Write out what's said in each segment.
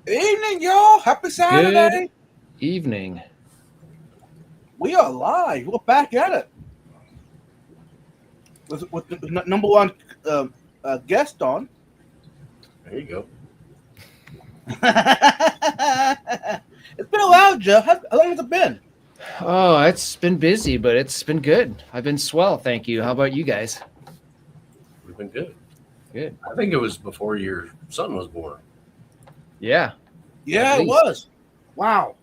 Evening, y'all. Happy Good Saturday. evening. We are live. We're back at it with the number one guest on. There you go. It's been a while, Joe. How long has it been? Oh, it's been busy, but it's been good. I've been swell, thank you. How about you guys? We've been good. Good. I think it was before your son was born. Yeah, Yeah, at it least. was. Wow.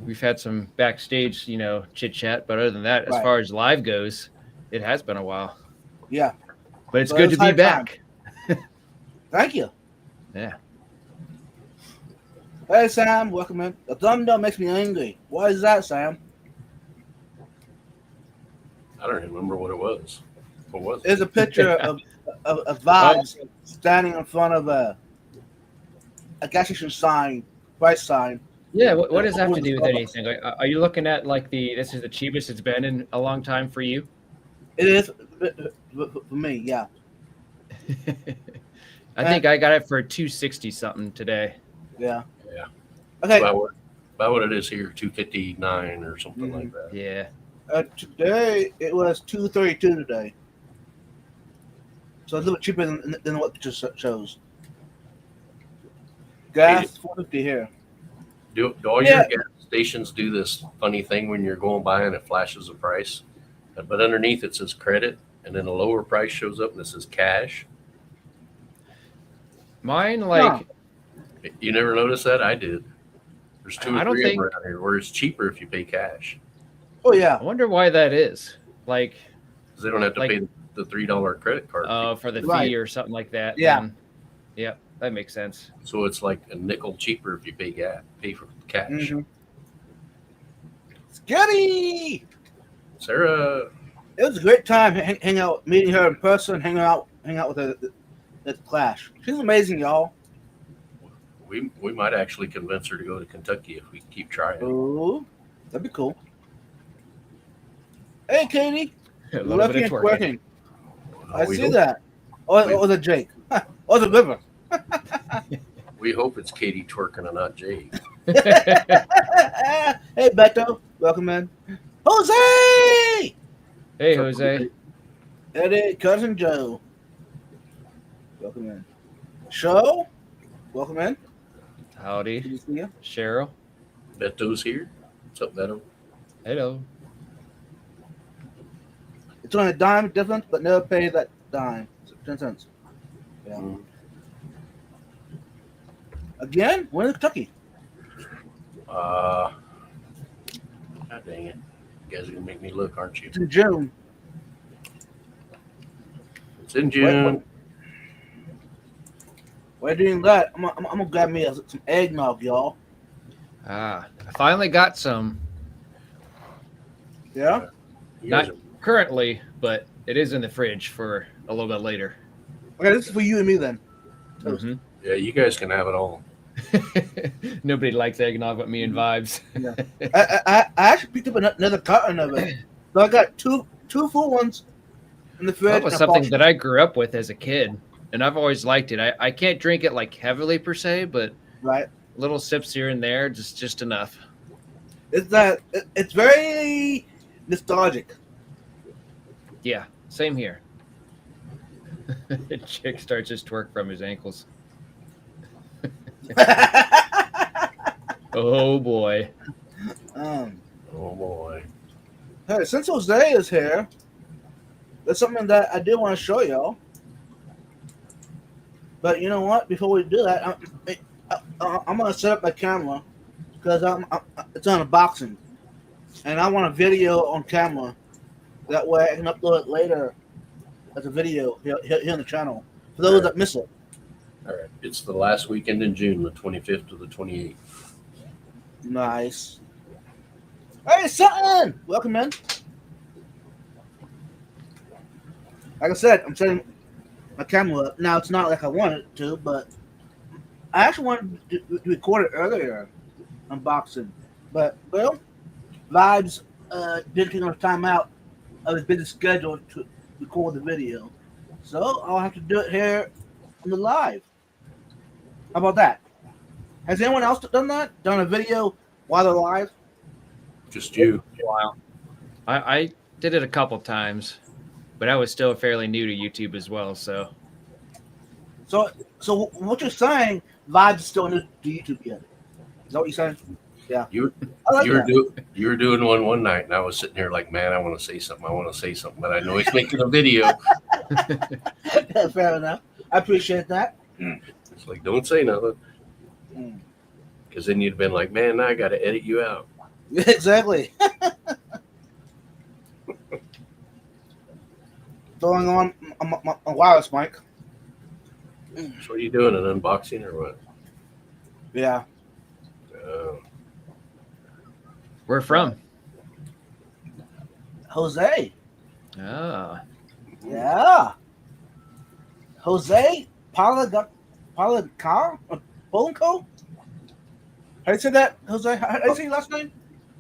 We've had some backstage, chit chat, but other than that, as Right. far as live goes, it has been a while. Yeah. But it's So good it's to be high time. back. Thank you. Yeah. Hey, Sam. Welcome in. The thumbnail makes me angry. Why is that, Sam? I don't remember what it was. What was it? There's a picture of Vibes standing in front of a gas station sign, price sign. Yeah, what does that have to do with anything? Like, are you looking at like this is the cheapest it's been in a long time for you? It is for me, yeah. I think I got it for 260 something today. Yeah. Yeah. Okay. About what it is here, 259 or something like that. Yeah. Today it was 232 today, so a little cheaper than what it just shows. Gas 450 here. Do all your gas stations do this funny thing when you're going by and it flashes a price, but underneath it says credit, and then a lower price shows up and it says cash? Mine like You never noticed that? I did. There's two I or don't three think- of them around here where it's cheaper if you pay cash Oh yeah. I wonder why that is. Like because they don't have to Like- pay the $3 credit card fee. for the Right. fee or something like that. Yeah. then- yeah, that makes sense. So it's like a nickel cheaper if you pay for cash. Mm-hmm. Scotty! Sarah, It was a great time hang out, meeting her in person, hang out with her at Clash. She's amazing, y'all. we might actually convince her to go to Kentucky if we keep trying. Oh, that'd be cool. Hey, Katie. A little Lucky bit and of twerking. working. I We see hope- that. Or the Jake. Or the River. We hope it's Katie twerking and not Jay. Hey, Beto. Welcome in. Jose! Hey, Jose. Eddie, Cousin Joe. Welcome in. Show? Welcome in. Good Howdy, to see you. Cheryl. Beto's here. What's up, Beto? Hello. It's only a dime difference, but never pay that dime. 10 cents. Yeah. Mm. Again? When in Kentucky? God dang it. You guys are going to make me look, aren't you? It's in June. It's in June. While you're doing that, I'm gonna grab me some eggnog, y'all. I finally got some. Yeah? You guys Not currently, but it is in the fridge for a little bit later. Okay, this is for you and me then. Mhm. yeah, you guys can have it all. Nobody likes eggnog but me and Vibes. I actually picked up another carton of it. So I got two full ones in the fridge. That was and a something portion. that I grew up with as a kid, and I've always liked it. I can't drink it like heavily per se, but Right. little sips here and there, just enough. It's very nostalgic. Yeah, same here. Chick starts his twerk from his ankles. Oh boy. Oh, boy. Hey, since Jose is here, there's something that I did want to show y'all. But you know what? Before we do that, I'm gonna set up my camera because it's on unboxing, and I want a video on camera. That way, I can upload it later as a video here on the channel for those that miss it. All right. It's the last weekend in June, the 25th to the 28th. Nice. Hey, Sutton! Welcome in. Like I said, I'm setting my camera up. Now, it's not like I wanted to, but I actually wanted to record it earlier, unboxing. But, well, Vibes didn't take enough time out of his busy schedule to record the video. So, I'll have to do it here on the live. How about that? Has anyone else done that? Done a video while they're live? Just you. Wow. I did it a couple times, but I was still fairly new to YouTube as well. So So what you're saying? Vibes still new to YouTube yet? Is that what you're saying? Yeah. You I like you were that. you were doing one night, and I was sitting here like, man, I want to say something, but I know he's making a video. Fair enough. I appreciate that. It's like, don't say nothing, Mm. because then you'd been like, man, now I got to edit you out. Exactly. Throwing on my wireless mic. So what are you doing, an unboxing or what? Yeah. where from? Jose. Oh, Yeah. Jose Polanco? How do you say that, Jose? How do you say your last name?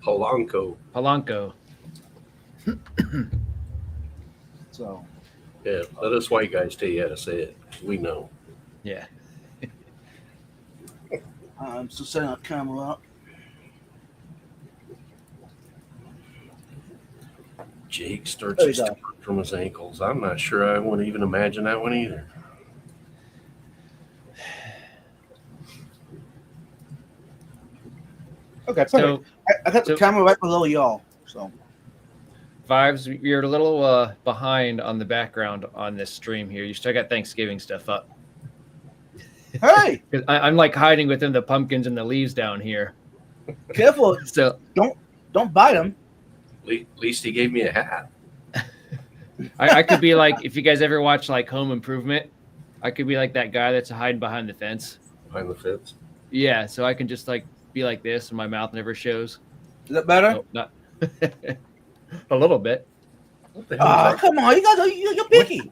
Polanco. Polanco. So, Yeah, let us white guys tell you how to say it. We know. Yeah. I'm still setting our camera up. Jake starts There you to go. start from his ankles. I'm not sure I want to even imagine that one either. Okay, perfect. So I got the so- camera right below y'all. So, Vibes, you're a little behind on the background on this stream here. You still got Thanksgiving stuff up. hey, 'Cause I'm like hiding within the pumpkins and the leaves down here. careful! So Don't bite them. At least he gave me a hat. I could be like, if you guys ever watch like Home Improvement, I could be like that guy that's hiding behind the fence. Behind the fence. Yeah, so I can just like be like this and my mouth never shows. Is that better? Nope, not a little bit. What the hell is that? Come on! You guys, you're picky.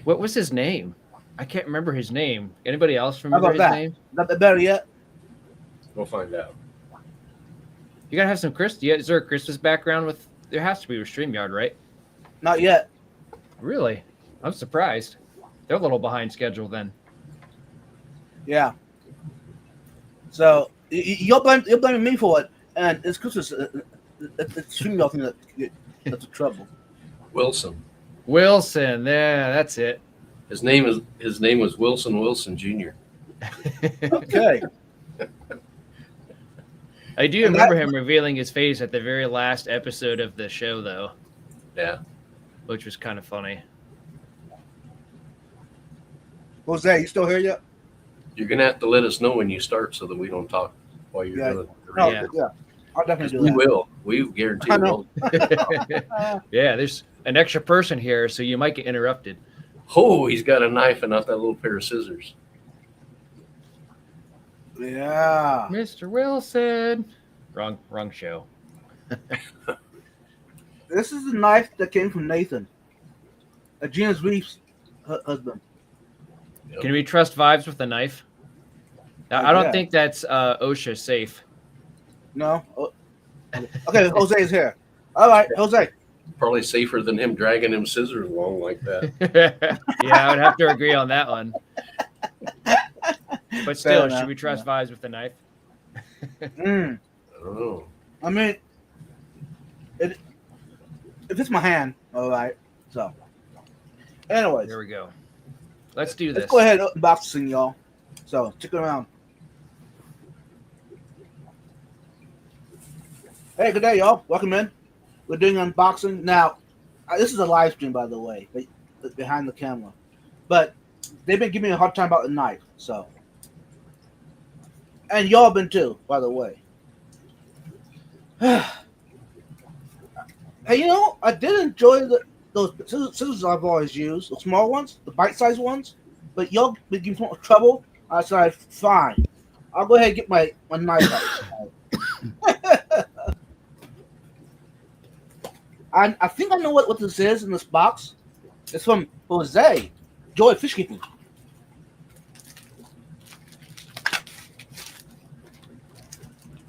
What was his name? I can't remember his name. Anybody else How remember about his that? name? Not that better yet. We'll find out. You gotta have some Christmas. Yeah, is there a Christmas background with? There has to be with StreamYard, right? Not yet. Really? I'm surprised. They're a little behind schedule then. Yeah. So you're blaming me for it, and it's Christmas. It's extremely often that's the trouble. Wilson. Wilson, yeah, that's it. His name was Wilson Jr. Okay. I do And remember him revealing his face at the very last episode of the show, though, Yeah. which was kind of funny. Jose, you still here yet? You're gonna have to let us know when you start so that we don't talk while you're Yeah. doing No, it. Yeah. yeah. I'll definitely do We that. will. We guarantee I we know. will. Yeah, there's an extra person here, so you might get interrupted. Oh, he's got a knife and not that little pair of scissors. Yeah. Mr. Wilson. Wrong show. This is the knife that came from Nathan, Gina's Reef's husband. Can we trust Vibes with the knife? I don't Yeah. think that's OSHA safe. No. Oh. Okay, Jose is here. All right, Jose. Probably safer than him dragging them scissors along like that. Yeah, I would have to agree on that one. But still, enough, should we trust Vibes with the knife? Mm. I don't know. I mean, if it's my hand, all right. So, anyways, There we go. Let's do this. let's go ahead and unboxing, y'all. So, stick around. Hey, good day, y'all. Welcome in. We're doing unboxing now. This is a live stream, by the way, behind the camera. But they've been giving me a hard time about the knife. So, and y'all been too, by the way. Hey, you know, I did enjoy those scissors I've always used, the small ones, the bite-sized ones. But y'all been giving me trouble. I said, fine. I'll go ahead and get my knife out. I think I know what this is in this box. It's from Jose, Joy Fish Keeping.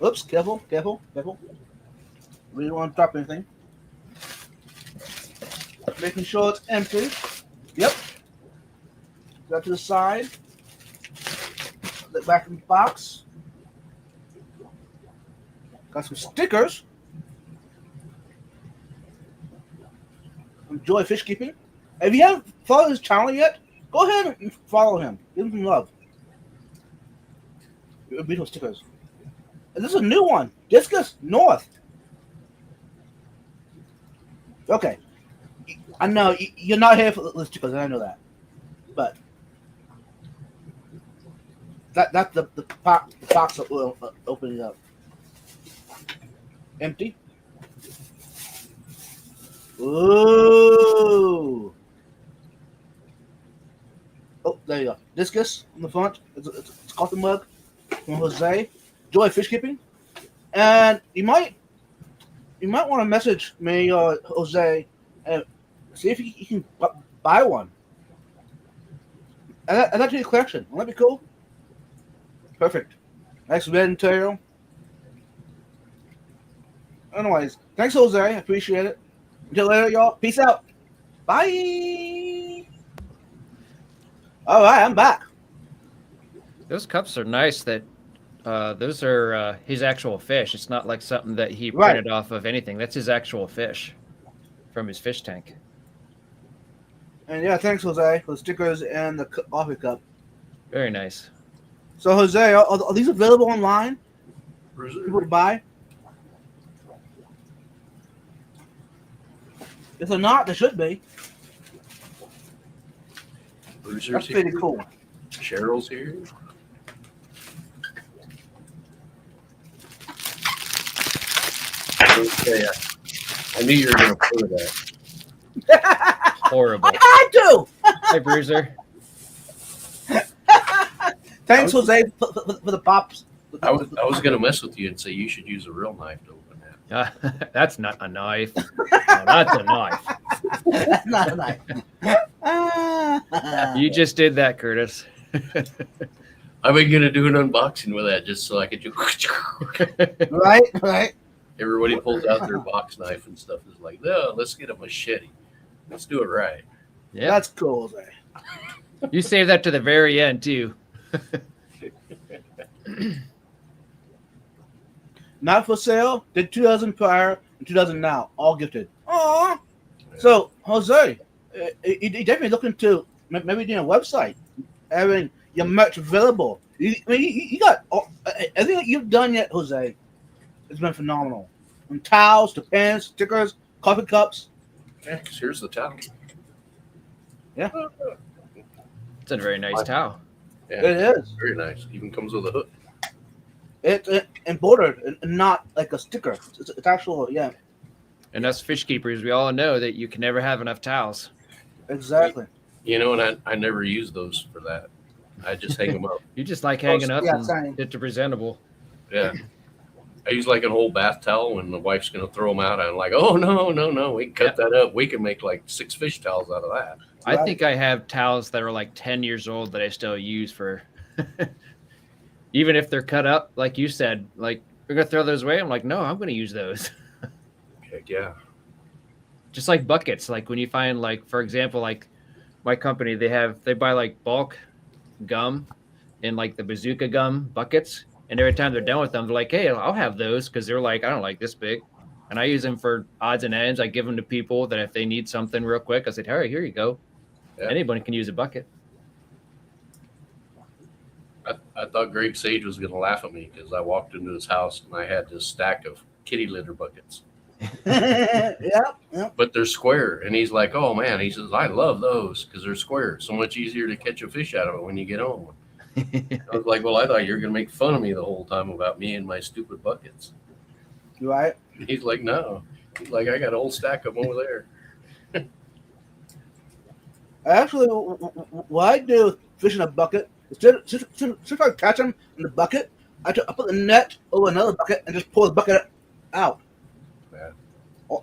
Oops, careful. We don't want to drop anything. Making sure it's empty. Yep. Go to the side. The back of the box. Got some stickers. Enjoy fish keeping. If you haven't followed his channel yet, go ahead and follow him. Give him some love. Beautiful stickers. And this is a new one. Discus North. Okay. I know you're not here for the stickers, and I know that. But that's the box that will open it up. Empty. Ooh. Oh, there you go. Discus on the front. It's a coffee mug from Jose. Joy Fish Keeping. And you might want to message me or Jose and see if you can buy one. And that's your collection. Won't that be cool? Perfect. Nice red interior. Anyways, thanks, Jose. I appreciate it. Until later, y'all. Peace out. Bye. All right, I'm back. Those cups are nice. That those are his actual fish. It's not like something that he Right. printed off of anything. That's his actual fish from his fish tank. And yeah, thanks, Jose, for the stickers and the coffee cup. Very nice. So, Jose, are these available online? Bruiser. People to buy? If they're not, they should be. Bruiser's That's here. pretty cool. Cheryl's here. Okay, I knew you were going to pour that. Horrible. I do. Hi, Bruiser. Thanks, Jose, for the pops. I was going to mess with you and say you should use a real knife to open that. That's not a knife. No, that's a knife. That's not a knife. You just did that, Curtis. I've been going to do an unboxing with that just so I could do. Right. Everybody pulls out their box knife and stuff. Is like, no, let's get a machete. Let's do it right. Yeah, That's cool, Jose. you saved that to the very end too. Not for sale. Did 2,000 prior and 2,000 now. All gifted. Aww. So, Jose, you definitely looking to maybe doing a website, having your merch available. You got everything that you've done yet, Jose. It's been phenomenal. From towels to pens, stickers, coffee cups. Yeah, 'cause here's the towel. Yeah, It's a very nice towel. Yeah, it is. very nice. Even comes with a hook. It's embroidered and not like a sticker. It's actual, yeah, And us fish keepers, we all know that you can never have enough towels. exactly. You know, and I never use those for that. I just hang them up. You just like hanging up yeah, and same. it's presentable. Yeah. I use like an old bath towel when the wife's going to throw them out. I'm like, oh, no. We can cut that up. We can make like 6 fish towels out of that. I Right. think I have towels that are like 10 years old that I still use for, even if they're cut up, like you said, like we're going to throw those away. I'm like, no, I'm going to use those. Heck yeah. Just like buckets. Like when you find like, for example, like my company, they buy like bulk gum in like the bazooka gum buckets. And every time they're done with them, they're like, hey, I'll have those. Cause they're like, I don't like this big. And I use them for odds and ends. I give them to people that if they need something real quick, I said, all right, here you go. Yeah. Anybody can use a bucket. I thought Greg Sage was going to laugh at me because I walked into his house and I had this stack of kitty litter buckets. Yep. But they're square. And he's like, oh, man. He says, I love those because they're square. It's so much easier to catch a fish out of it when you get home. I was like, well, I thought you were going to make fun of me the whole time about me and my stupid buckets. You right? He's like, no. He's like, I got a whole stack of them over there. Actually, what I do with fish in a bucket, since I catch them in the bucket, I put the net over another bucket and just pull the bucket out. Yeah.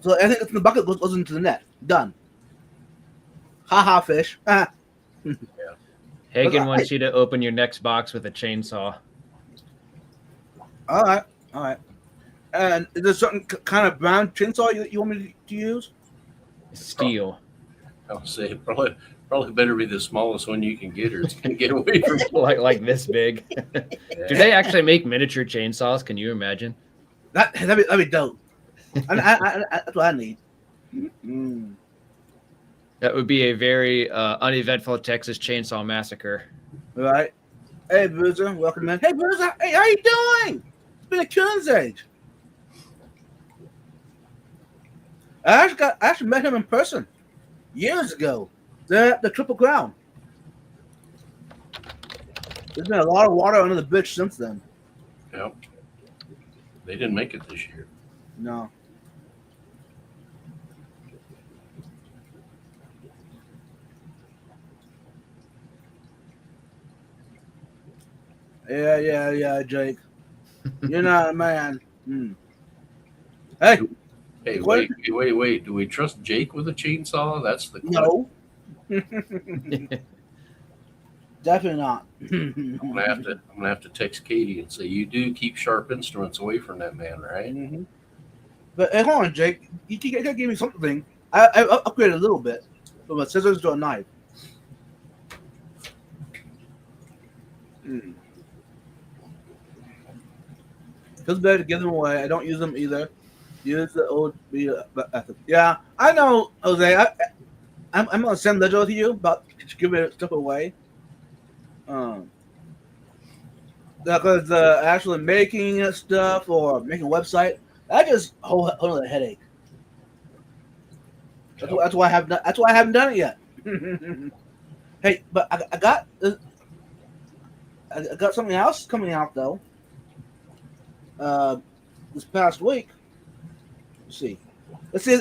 So everything that's in the bucket goes into the net. Done. Ha fish. Hagen wants you to open your next box with a chainsaw. All right. And is there certain kind of brown chainsaw you want me to use? Steel. I would say probably better be the smallest one you can get or it's going to get away from you. like this big. Yeah. Do they actually make miniature chainsaws? Can you imagine? That'd be dope. That's what I need. Mm. That would be a very uneventful Texas Chainsaw Massacre. Right. Hey, Bruiser, welcome in. Hey, Bruiser, hey, how you doing? It's been a Coon's age. I actually met him in person years ago. The Triple Crown. There's been a lot of water under the bridge since then. Yep. They didn't make it this year. No. Yeah, Jake. You're not a man. Hmm. Hey, Hey, What? wait. Do we trust Jake with a chainsaw? That's the question. no. Definitely not. I'm gonna have to text Katie and say you do keep sharp instruments away from that man, right? Mm-hmm. But hey, hold on, Jake. You gotta give me something. I upgraded a little bit from a scissors to a knife. Feels better to give them away. I don't use them either. Use the old method. Yeah, I know, Jose. I'm gonna send Legend to you about giving stuff away. Because actually making stuff or making a website, that just hold a headache. That's why I haven't. That's why I haven't done it yet. Hey, but I got something else coming out though. This past week. Let's see.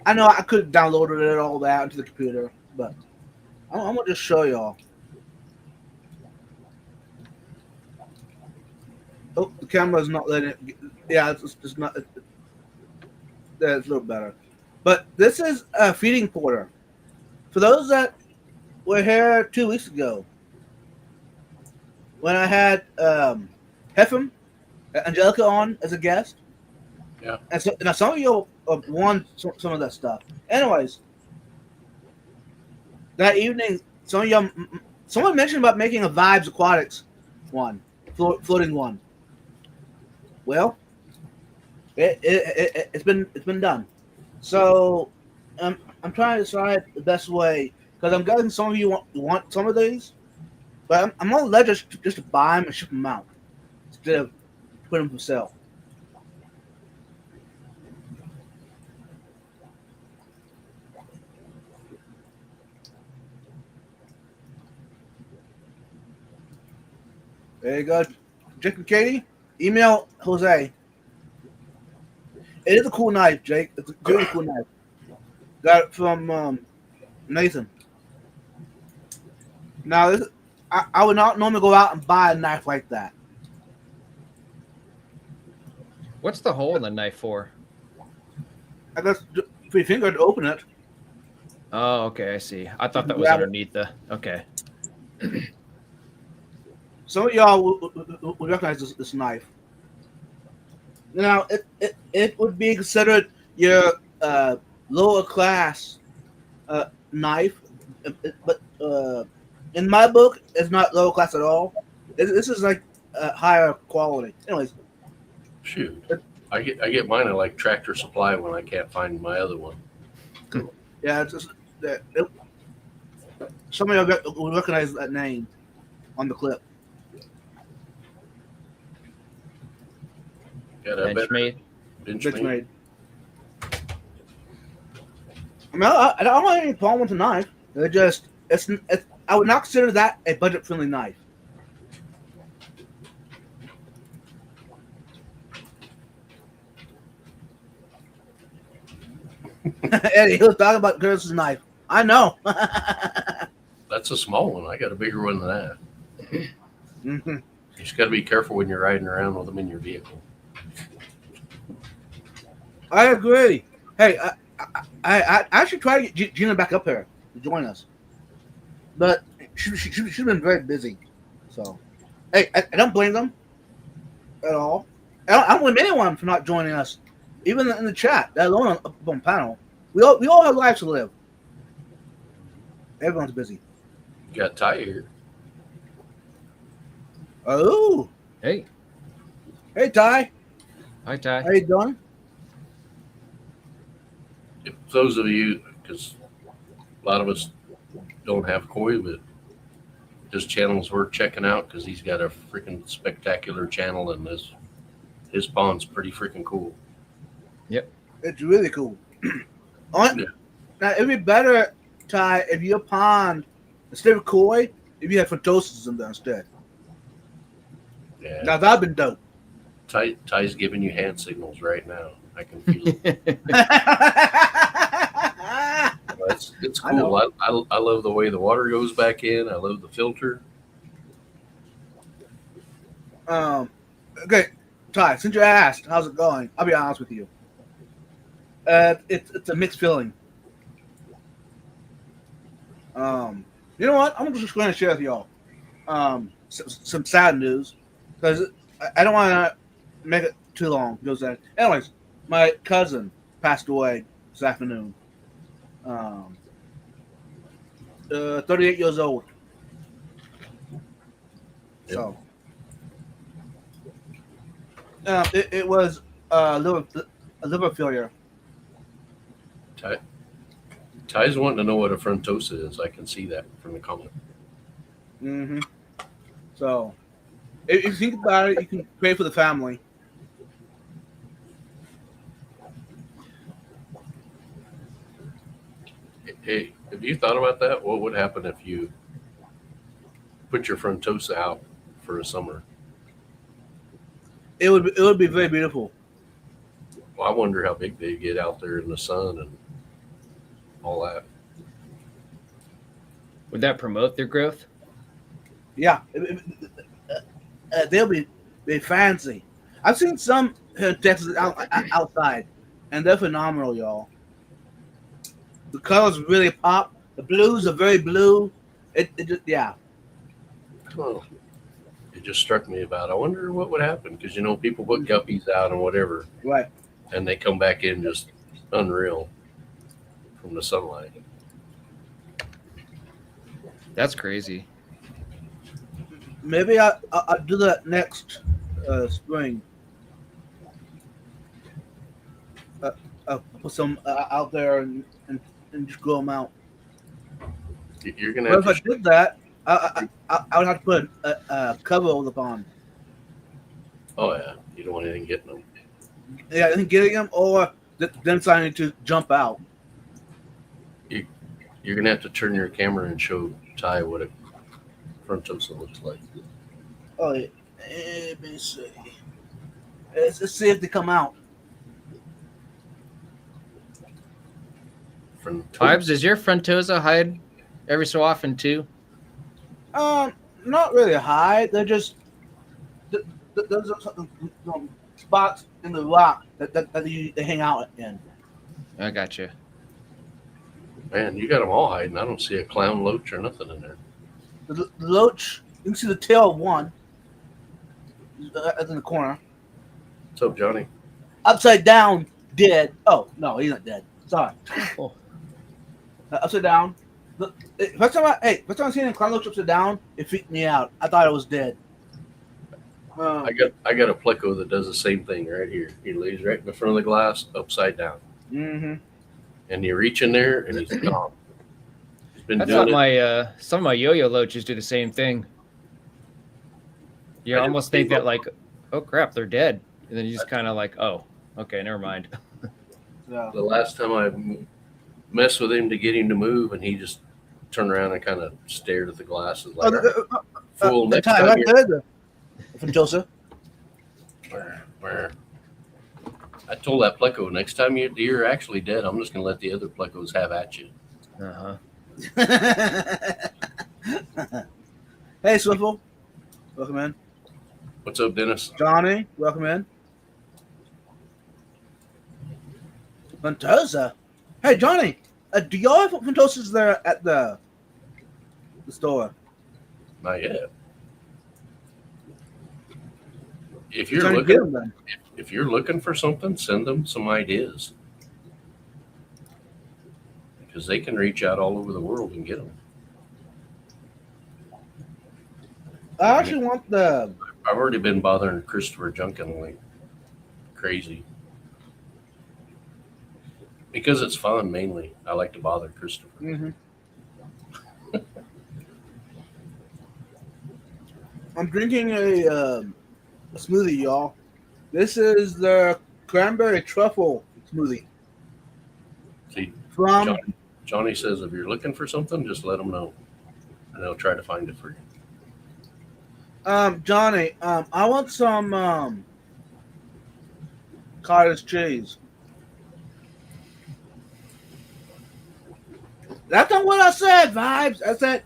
I know I could have downloaded it all that into the computer, but I'm gonna just show y'all. Oh, the camera's not letting it. Yeah, it's not. That's a little better. But this is a feeding porter. For those that were here 2 weeks ago, when I had Heffem, Angelica on as a guest. Yeah. And so now some of you won some of that stuff. Anyways, that evening, someone mentioned about making a Vibes Aquatics one, floating one. Well, it's been done. So I'm trying to decide the best way because I'm guessing some of you want some of these, but I'm gonna let just to buy them and ship them out instead of put them for sale. There you go, Jake and Katie. Email Jose. It is a cool knife, Jake. It's a really cool knife. Got it from Nathan. Now, I would not normally go out and buy a knife like that. What's the hole in the knife for? I guess for your finger to open it. Oh, okay, I see. I thought that was Grab it. underneath the. Okay. Some of y'all would recognize this knife. Now, it would be considered your lower class knife, but in my book, it's not lower class at all. This is like higher quality. Anyways, Shoot, I get mine at like Tractor Supply when I can't find my other one. yeah, it's just that some of y'all will recognize that name on the clip. Yeah, that better Benchmade. Benchmade. I mean, I don't have any problem with the knife. It's I would not consider that a budget-friendly knife. Eddie, he was talking about Curtis's knife. I know. That's a small one. I got a bigger one than that. Mhm. You just got to be careful when you're riding around with them in your vehicle. I agree. Hey, I actually tried to get Gina back up here to join us, but she's been very busy. So, hey, I don't blame them at all. I don't blame anyone for not joining us, even in the chat, let alone on panel. We all have lives to live. Everyone's busy. You got Ty here. Oh, Hey, hey, Ty. Hi, Ty. How you doing? If those of you, because a lot of us don't have koi, but his channel's worth checking out because he's got a freaking spectacular channel, and his pond's pretty freaking cool. It's really cool. Now, it'd be better, Ty, if your pond, instead of koi, if you had photosis in there instead. Yeah, Now, that'd been dope. Ty's giving you hand signals right now. I can feel it. It's I know. cool. I love the way the water goes back in. I love the filter. Okay, Ty, since you asked, how's it going? I'll be honest with you. It's a mixed feeling. You know what? I'm just going to share with y'all some sad news because I don't want to make it too long. Anyways, my cousin passed away this afternoon. 38 years old. So, it was a liver failure. Ty's wanting to know what a frontosa is. I can see that from the comment. Mm-hmm. So, if you think about it, you can pray for the family. Hey, have you thought about that? What would happen if you put your frontosa out for a summer? It would be very beautiful. Well, I wonder how big they get out there in the sun and all that. Would that promote their growth? Yeah, they'll be fancy. I've seen some Texas outside, and they're phenomenal, y'all. The colors really pop. The blues are very blue. It just, yeah. Oh, it just struck me about. I wonder what would happen because people put guppies out and whatever, Right. and they come back in just unreal from the sunlight. That's crazy. Maybe I'll do that next spring. Put some out there and just grow them out. You're gonna But have if to. I did that, I would have to put a cover over the pond. Oh yeah, you don't want anything getting them. Yeah, and getting them or them deciding to jump out. You're gonna have to turn your camera and show Ty what a frontosa looks like. Oh, yeah. Let me see. Let's see if they come out. Vibes, does your frontosa hide every so often too? Not really high. They're just there's some spots in the rock that they hang out in. I got you. Man, you got them all hiding. I don't see a clown loach or nothing in there. The loach, you can see the tail of one. That's in the corner. What's up, Johnny? Upside down, dead. Oh no, he's not dead. Sorry. Oh. Upside down. First time I seen a clown loach upside down, it freaked me out. I thought it was dead. I got a pleco that does the same thing right here. He lays right in the front of the glass, upside down, Mm-hmm. and you reach in there and he's gone. He's been I doing thought it. some of my yo-yo loaches do the same thing. You I almost didn't think that like, oh crap, they're dead, and then you just kind of like, oh, okay, never mind. So, The last time I messed with him to get him to move, and he just turned around and kind of stared at the glasses like, "Fool, the next time time right you're there, the Frontosa. where." I told that pleco, next time you're actually dead, I'm just gonna let the other plecos have at you. Uh-huh. Hey, Swiffle. Welcome in. What's up, Dennis? Johnny, welcome in. Frontosa. Hey, Johnny, do y'all have Frontosas there at the store? Not yet. If You're you're trying to get looking, them then. if you're looking for something, send them some ideas because they can reach out all over the world and get them. I actually want the. I've already been bothering Christopher Junkin. Like, crazy. Because it's fun, mainly. I like to bother Christopher. Mm-hmm. I'm drinking a smoothie, y'all. This is the cranberry truffle smoothie See, from. Johnny says if you're looking for something, just let him know, and they'll try to find it for you. Johnny, I want some cottage cheese. That's not what I said, Vibes. I said.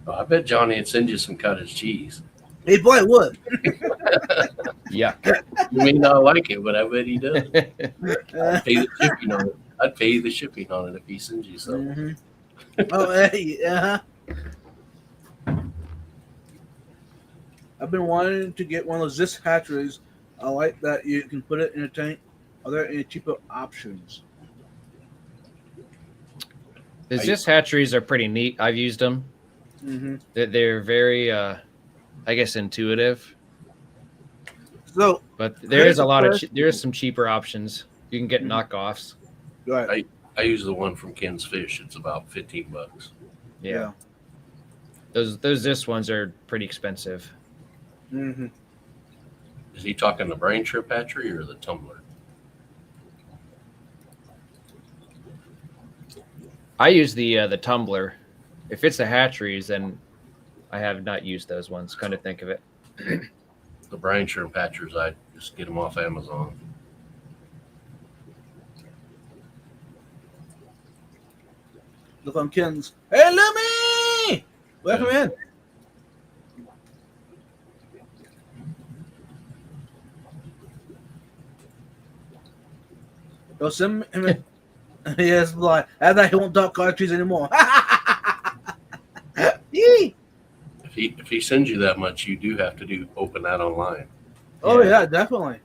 Oh, I bet Johnny would send you some cottage cheese. He probably would. Yeah. You may not like it, but I bet he does. I'd pay the shipping on it. I'd pay the shipping on it if he sends you some. Mm-hmm. Oh, hey, I've been wanting to get one of those Zisk hatcheries. I like that you can put it in a tank. Are there any cheaper options? The Zisk hatcheries are pretty neat. I've used them. Mm-hmm. They're very, I guess, intuitive. So, But there is a lot of question. there's some cheaper options. You can get Mhm. knockoffs. right. I use the one from Ken's Fish. It's about $15. Yeah. Those Zisk ones are pretty expensive. Mm-hmm. Is he talking the brain shrimp hatchery or the tumbler? I use the tumbler. If it's the hatcheries, then I have not used those ones. Kind of think of it. The brain shrimp hatchers, I just get them off Amazon. Look on Ken's. Hey, Lumi! Welcome in. Don't send him. Yes, blind. I thought he won't talk cartridge anymore. Yee! If he sends you that much, you do have to open that online. Oh, Yeah. yeah, definitely.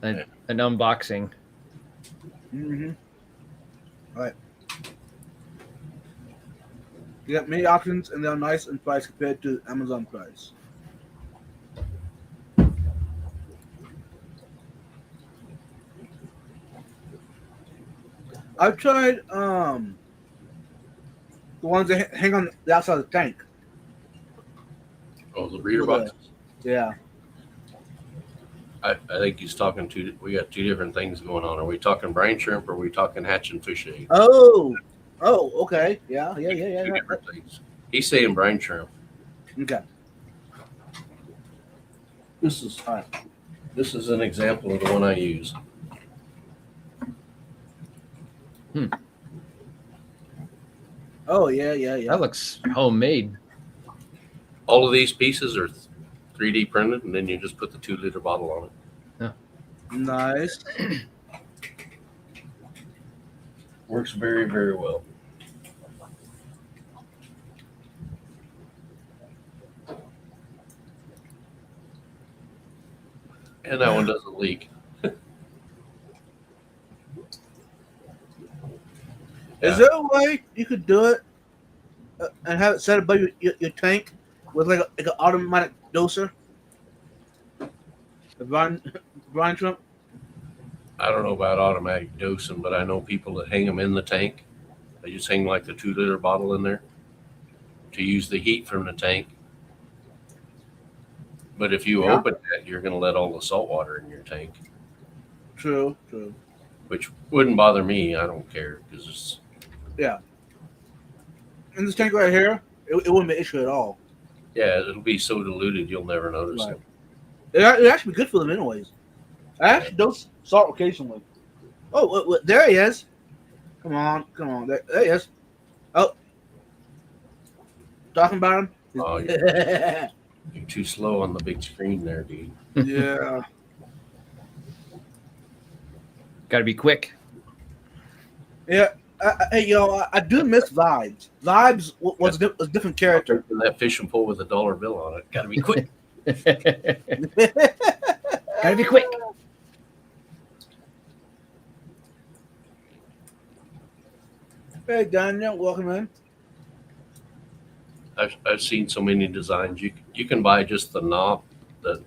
An unboxing. Mm-hmm. All right. You got many options, and they're nice in price compared to Amazon price. I've tried the ones that hang on the outside of the tank. Oh, the breeder Yeah. boxes. Yeah. I think he's talking we got two different things going on. Are we talking brine shrimp or are we talking hatch and fish egg? Oh, okay. Yeah. Two different things. He's saying brine shrimp. Okay. This is All right. this is an example of the one I use. Oh, yeah. That looks homemade. All of these pieces are 3D printed, and then you just put the 2-liter bottle on it. Nice. Works very, very well. And that one doesn't leak. Is there a way you could do it and have it set above your tank with like an automatic doser? The brine shrimp? I don't know about automatic dosing, but I know people that hang them in the tank. They just hang like the 2-liter bottle in there to use the heat from the tank. But if you Yeah. open that, you're going to let all the salt water in your tank, True. which wouldn't bother me. I don't care because it's In this tank right here, it wouldn't be an issue at all. it'll be so diluted you'll never notice Right. it. It'd actually be good for them anyways. I actually dose salt occasionally. Oh, wait, there he is. Come on. There he is. Oh. Talking about him? Oh, you're too slow on the big screen there, dude. Yeah. Got to be quick. Yeah. Hey, yo, I do miss Vibes. Vibes was a different character. And that fishing pole with a dollar bill on it. Got to be quick. Gotta be quick. Hey, Daniel, welcome in. I've seen so many designs. You can buy just the knob, the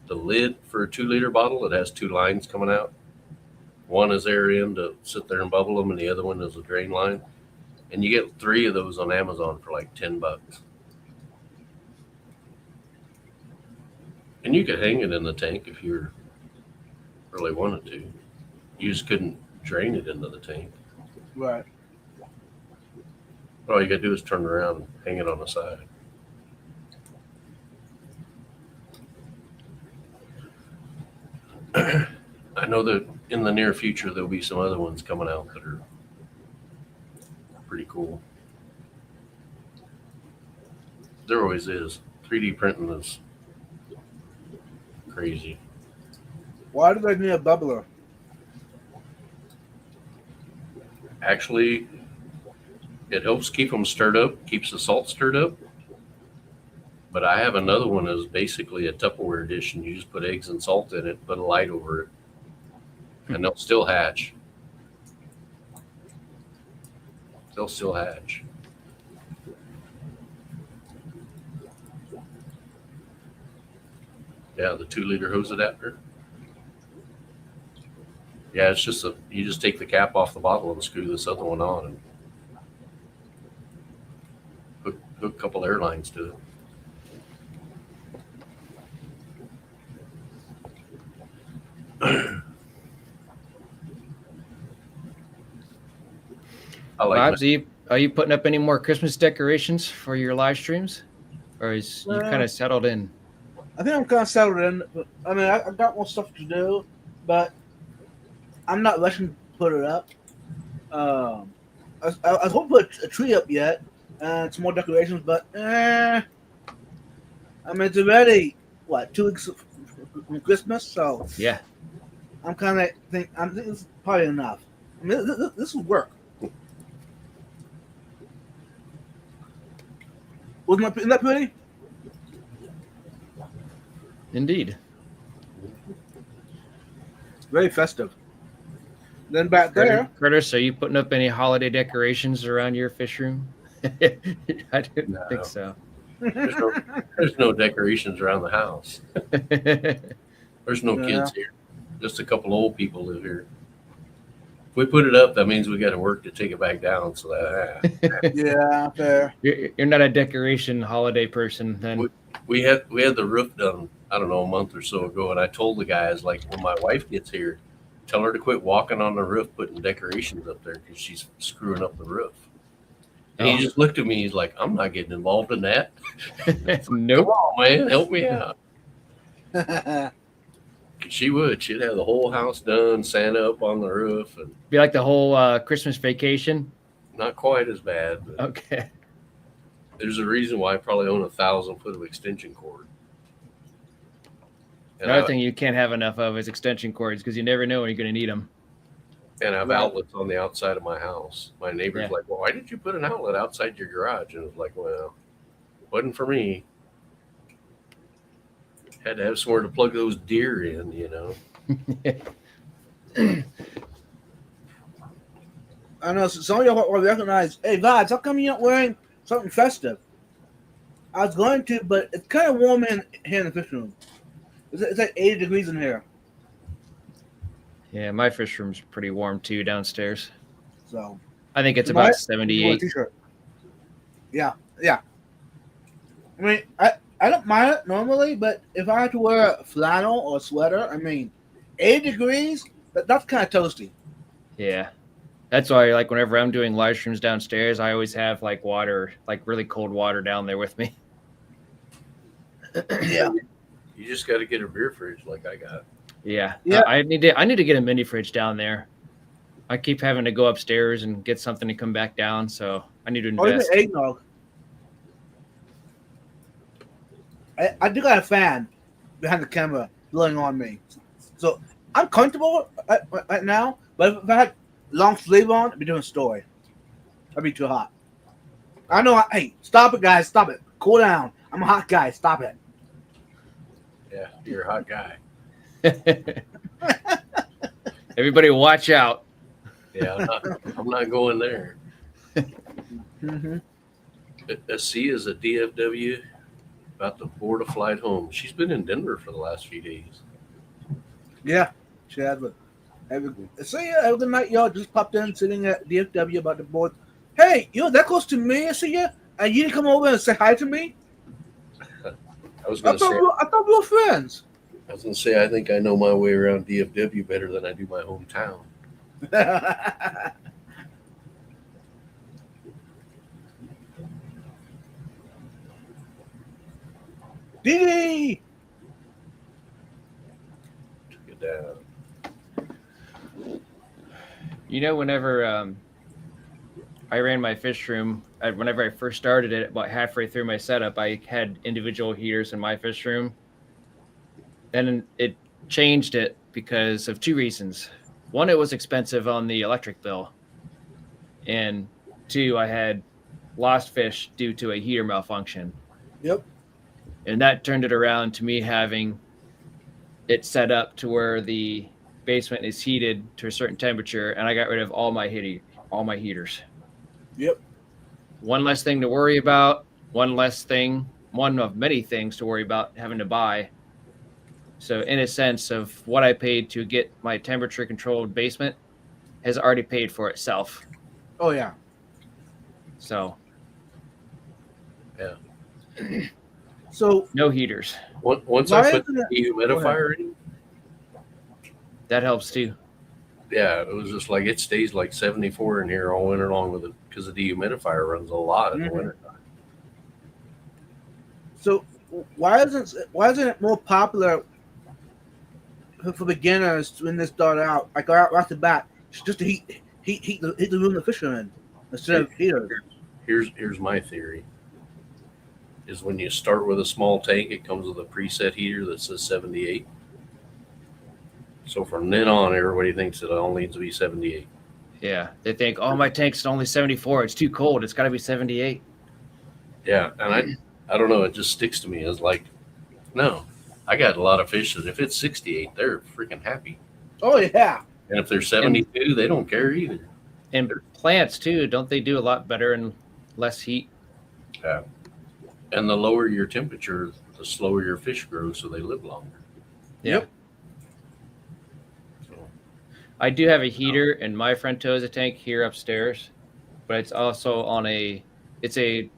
the lid for a 2-liter bottle. It has 2 lines coming out. One is air in to sit there and bubble them, and the other one is a drain line. And you get 3 of those on Amazon for like $10. And you could hang it in the tank if you really wanted to. You just couldn't drain it into the tank. Right. All you gotta do is turn around and hang it on the side. I know that in the near future there'll be some other ones coming out that are pretty cool. There always is. 3D printing is crazy. Why do they need a bubbler? Actually, it helps keep them stirred up, keeps the salt stirred up. But I have another one that's basically a Tupperware dish, and you just put eggs and salt in it, put a light over it, and they'll still hatch. They'll still hatch. Yeah, the 2-liter hose adapter. Yeah, it's just you just take the cap off the bottle and screw this other one on and hook a couple air lines to it. I like Bobs, are you putting up any more Christmas decorations for your live streams, or is you kind of settled in? I think I'm kind of settled in. I mean, I've got more stuff to do, but I'm not rushing to put it up. I was hoping to put a tree up yet and some more decorations, but I mean, it's already, 2 weeks from Christmas, so Yeah. I'm kind of think it's probably enough. I mean, this will work. Isn't that pretty? Indeed. Very festive. Then back there, Curtis, are you putting up any holiday decorations around your fish room? I didn't think so. There's no decorations around the house. There's no kids here. Just a couple old people live here. If we put it up, that means we got to work to take it back down. So that yeah, fair. You're not a decoration holiday person, then. we had the roof done, I don't know, a month or so ago, and I told the guys, like, when my wife gets here, tell her to quit walking on the roof putting decorations up there because she's screwing up the roof. And he just looked at me. He's like, "I'm not getting involved in that." Nope. Come on, man, help me out. She would. She'd have the whole house done, Santa up on the roof, and Be like the whole Christmas vacation. not quite as bad. But Okay. there's a reason why I probably own 1,000 foot of extension cord. And Another thing you can't have enough of is extension cords because you never know when you're going to need them. And I have Right. outlets on the outside of my house. My neighbor's like, "Well, why did you put an outlet outside your garage?" And it's like, "Well, wasn't for me. Had to have somewhere to plug those deer in, you know." I know some of y'all will recognize, hey, guys, how come you're not wearing something festive? I was going to, but it's kind of warm in here in the fish room. It's like 80 degrees in here. Yeah, my fish room's pretty warm too downstairs. So I think it's You about wear a 78. t-shirt. Yeah. I mean, I don't mind it normally, but if I had to wear a flannel or a sweater, I mean, 80 degrees, that's kind of toasty. Yeah. That's why, like, whenever I'm doing live streams downstairs, I always have, like, water, like, really cold water down there with me. Yeah. You just got to get a beer fridge like I got. Yeah. Yeah. I need to get a mini fridge down there. I keep having to go upstairs and get something to come back down, so I need to Or even invest. eggnog. I do got a fan behind the camera blowing on me. So I'm comfortable right now, but if I had long sleeve on, I'd be doing a story. That'd be too hot. I know. Hey, stop it, guys. Stop it. Cool down. I'm a hot guy. Stop it. Yeah, you're a hot guy. Everybody watch out. Yeah, I'm not going there. Mm-hmm. A C is a DFW. about to board a flight home. She's been in Denver for the last few days. Yeah, she has. But so yeah, other night y'all just popped in, sitting at DFW about the board. Hey, you're that close to me, I see you, and you didn't come over and say hi to me. I was I gonna say, thought we were friends. I was gonna say, I think I know my way around DFW better than I do my hometown. Dee. Took it down. You know, whenever I ran my fish room, whenever I first started it, about halfway through my setup, I had individual heaters in my fish room. Then it changed it because of two reasons. One, it was expensive on the electric bill. And two, I had lost fish due to a heater malfunction. Yep. And that turned it around to me having it set up to where the basement is heated to a certain temperature, and I got rid of all my heaters. Yep. One less thing to worry about, one of many things to worry about having to buy. So in a sense of what I paid to get my temperature controlled basement has already paid for itself. Oh yeah. So Yeah. So no heaters. Once Why I put isn't the dehumidifier in, That helps too. yeah, it was just like it stays like 74 in here all winter long with it because the dehumidifier runs a lot in the Mhm. winter. So why isn't it more popular for beginners when they start out? Like right off the bat, just to heat the room the fish are in instead of heater. Here's my theory. Is when you start with a small tank, it comes with a preset heater that says 78. So from then on, everybody thinks it all needs to be 78. Yeah. They think, oh, my tank's only 74. It's too cold. It's got to be 78. Yeah, and I don't know. It just sticks to me as like, no, I got a lot of fish that if it's 68, they're freaking happy, Oh yeah. and if they're 72, they don't care either. And plants too, don't they do a lot better in less heat? Yeah. And the lower your temperature, the slower your fish grow, so they live longer. Yeah. Yep. So, I do have a heater in my Frontosa tank here upstairs, but it's also on a Seachay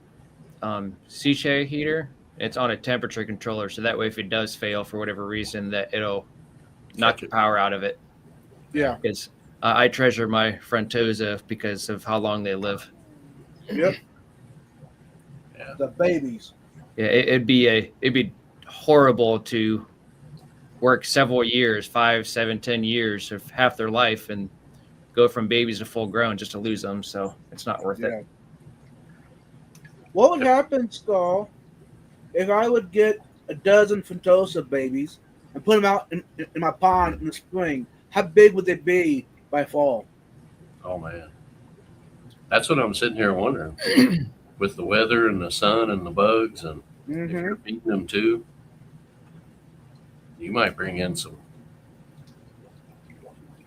heater. It's on a temperature controller, so that way if it does fail for whatever reason, that it'll knock the power out of it. Yeah. Because I treasure my Frontosa because of how long they live. Yep. yeah. The babies. Yeah, it'd be horrible to work several years, 5, 7, 10 years of half their life and go from babies to full grown just to lose them. So it's not worth it. What would happen, Skull, if I would get a dozen Frontosa babies and put them out in my pond in the spring? How big would they be by fall? Oh man, that's what I'm sitting here wondering. With the weather and the sun and the bugs, and if you're feeding them too, you might bring in some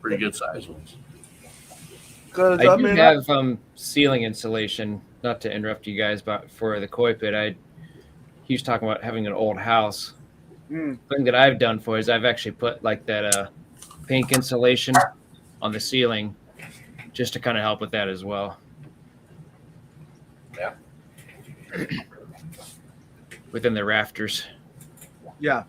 pretty good sized ones. Because I do have ceiling insulation. Not to interrupt you guys, but for the koi pit, he was talking about having an old house. Thing that I've done for is I've actually put like that pink insulation on the ceiling, just to kind of help with that as well. Yeah. Within the rafters. Yeah.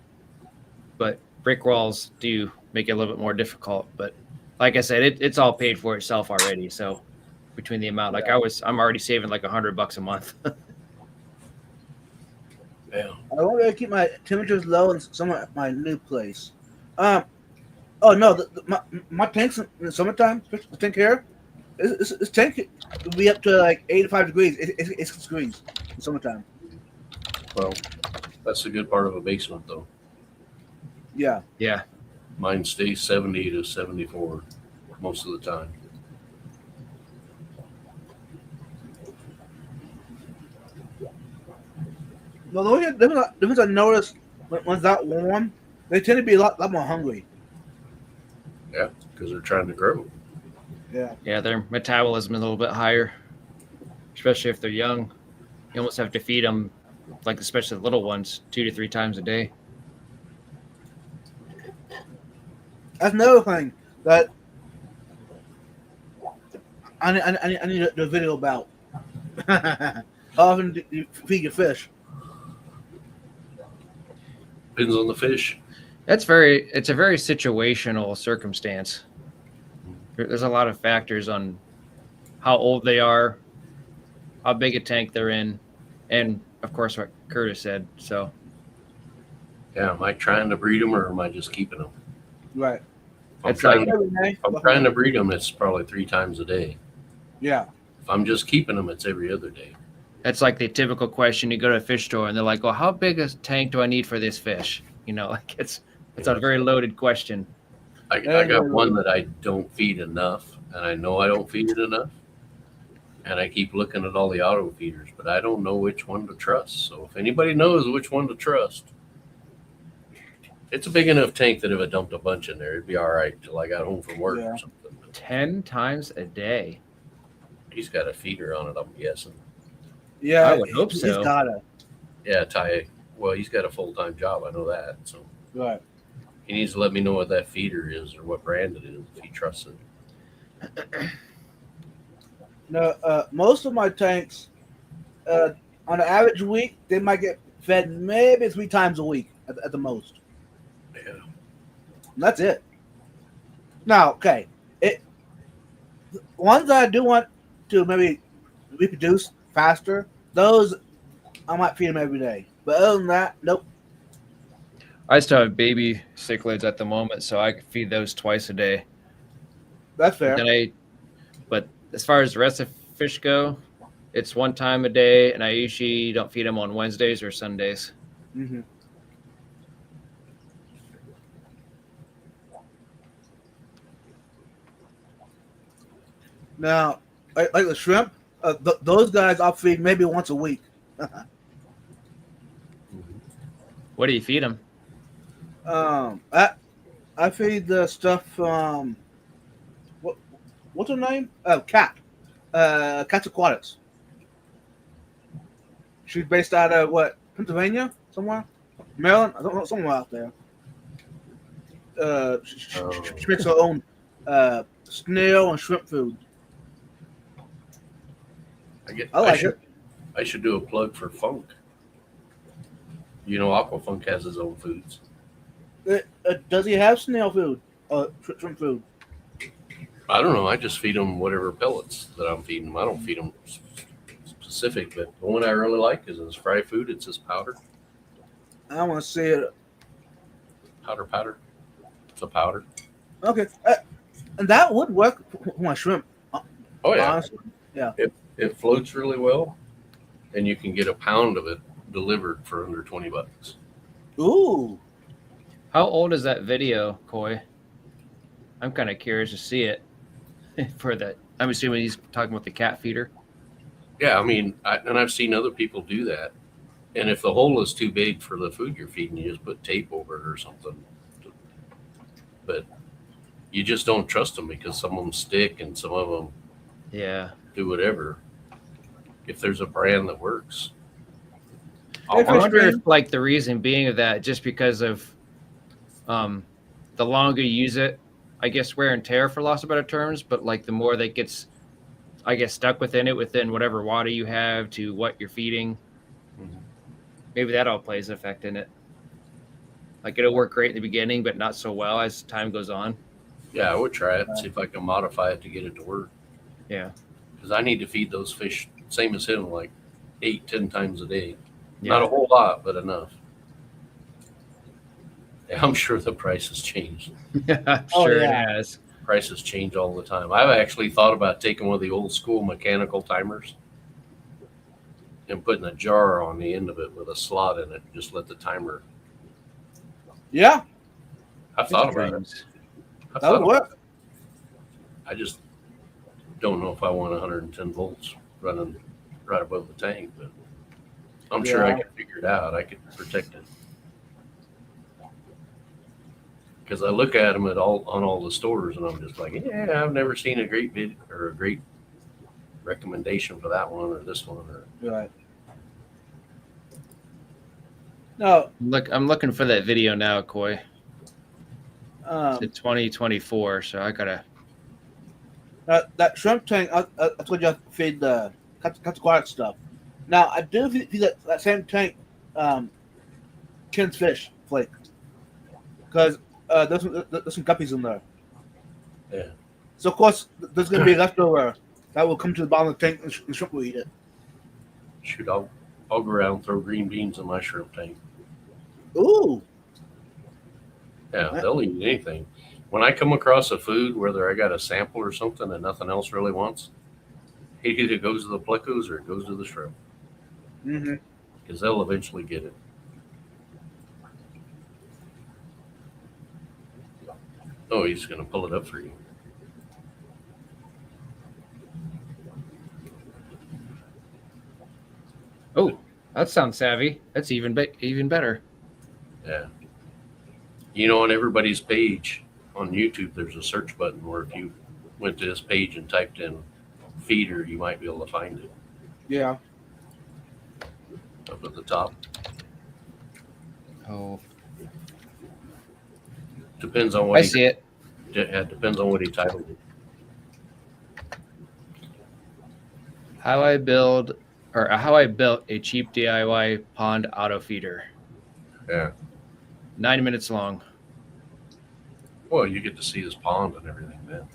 But brick walls do make it a little bit more difficult. But like I said, it's all paid for itself already. So between the amount, like I'm already saving like $100 a month. Yeah. I want to keep my temperatures low in some of my new place. Oh no, my tanks in the summertime, the tank here, this tank will be up to like 85 degrees. It's 6 degrees in summertime. Well, that's the good part of a basement, though. Yeah. Yeah. Mine stays 70 to 74 most of the time. Well, the only difference I noticed when it's that warm, they tend to be a lot more hungry. Yeah, because they're trying to grow. Yeah. Yeah, their metabolism is a little bit higher, especially if they're young. You almost have to feed them like especially the little ones, 2 to 3 times a day. That's another thing that I need the video about. How often do you feed your fish? Depends on the fish. It's a very situational circumstance. There's a lot of factors on how old they are, how big a tank they're in, and of course what Curtis said. So Yeah, am I trying to breed them or am I just keeping them? Right. If I'm It's trying, like- if I'm trying to breed them, it's probably 3 times a day. Yeah. If I'm just keeping them, it's every other day. that's like the typical question. You go to a fish store and they're like, "Well, how big a tank do I need for this fish?" You know, like it's a very loaded question. I got one that I don't feed enough, and I know I don't feed it enough. And I keep looking at all the auto feeders, but I don't know which one to trust. So if anybody knows which one to trust, it's a big enough tank that if I dumped a bunch in there, it'd be all right till I got home from work Yeah. or something. But 10 times a day. he's got a feeder on it, I'm guessing. Yeah. I would hope He's so. gotta. Yeah, Ty. Well, he's got a full-time job. I know that. So Right. he needs to let me know what that feeder is or what brand it is if he trusts it. No, most of my tanks, on an average week, they might get fed maybe 3 times a week at the most. Yeah. And that's it. Now, okay, ones that I do want to maybe reproduce faster, those I might feed them every day. But other than that, nope. I still have baby cichlids at the moment, so I could feed those twice a day. That's fair. But as far as the rest of fish go, it's 1 time a day, and I usually don't feed them on Wednesdays or Sundays. Mm-hmm. Now, like the shrimp, those guys I'll feed maybe once a week. What do you feed them? I feed the stuff from what's her name? Cat. Cat's Aquatics. She's based out of Pennsylvania, somewhere, Maryland. I don't know, somewhere out there. She makes her own snail and shrimp food. I like it. I should do a plug for Funk. You know, Aquafunk has his own foods. Does he have snail food? Shrimp food? I don't know. I just feed them whatever pellets that I'm feeding them. I don't feed them specific, but the one I really like is his fry food. It's his powder. I want to see it. Powder. It's a powder. Okay, and that would work for my shrimp. Oh yeah, Honestly. Yeah. it floats really well, and you can get a pound of it delivered for under $20. Ooh. How old is that video, Coy? I'm kind of curious to see it. For that, I'm assuming he's talking about the cat feeder. Yeah, I mean, I've seen other people do that. And if the hole is too big for the food you're feeding, you just put tape over it or something. But you just don't trust them because some of them stick and some of them Yeah. do whatever. If there's a brand that works. Hey, I wonder Fish if like the reason being of that just because of the longer you use it, I guess wear and tear for loss of better terms, but like the more that gets I guess stuck within whatever water you have to what you're feeding. Mhm. Maybe that all plays an effect in it. Like it'll work great in the beginning, but not so well as time goes on. Yeah, I would try it and see if I can modify it to get it to work. Yeah. Because I need to feed those fish, same as him, like 8-10 times a day. Yeah. Not a whole lot, but enough. Yeah, I'm sure the price has changed. I'm Oh, sure yeah. it has. Prices change all the time. I've actually thought about taking one of the old school mechanical timers and putting a jar on the end of it with a slot in it. Just let the timer. Yeah, I've thought about it. Dreams. I've that thought would about work. it. I just don't know if I want 110 volts running right above the tank, but I'm sure I Yeah. could figure it out. I could protect it. Because I look at them on all the stores, and I'm just like, yeah, I've never seen a great bid or a great recommendation for that one or this one. Or Right. No, I'm looking for that video now, Koi. It's in um, 2024, so I gotta. that shrimp tank. I told you I feed the cut the aquatic stuff. Now I do feed that same tank, canned fish flake because there's some guppies in there. Yeah. So of course there's gonna be leftover that will come to the bottom of the tank and the shrimp will eat it. Shoot, I'll go around and throw green beans in my shrimp tank. Ooh, Yeah, they'll eat anything. When I come across a food, whether I got a sample or something that nothing else really wants, it either goes to the plecos or it goes to the shrimp mm-hmm. because they'll eventually get it. Oh, he's going to pull it up for you. Oh, that sounds savvy. That's even better. Yeah. You know, on everybody's page on YouTube, there's a search button where if you went to this page and typed in feeder, you might be able to find it Yeah. up at the top. Oh, Depends on what I see it. It depends on what he titled it. How I built a cheap DIY pond auto feeder. Yeah. 9 minutes long. Well, you get to see his pond and everything, man.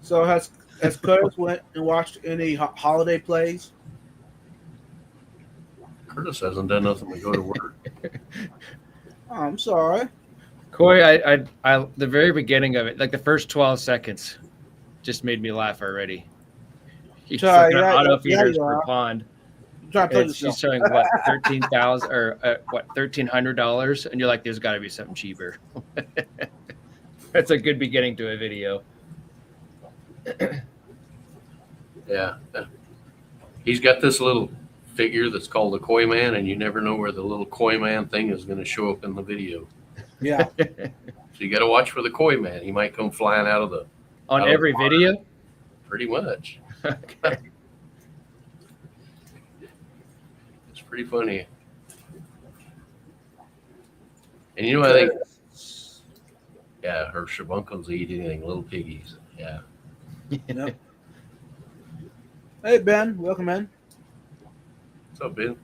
So has Curtis went and watched any holiday plays? Curtis hasn't done nothing but go to work. Oh, I'm sorry. Corey, I the very beginning of it, like the first 12 seconds, just made me laugh already. He's Sorry, looking at yeah, auto yeah, feeders you for are. pond. I'm trying to tell She's yourself. showing what $13,000 or what $1,300, and you're like, there's got to be something cheaper. That's a good beginning to a video. Yeah. He's got this little figure that's called the Koi Man, and you never know where the little Koi Man thing is going to show up in the video. Yeah. So you got to watch for the Koi Man. He might come flying out of the On out of every the water. video. Pretty much. Okay. It's pretty funny. And you know, I think, yeah, her shabunkles eat anything, little piggies. Yeah. Yep. Hey Ben, welcome in. What's up, Ben?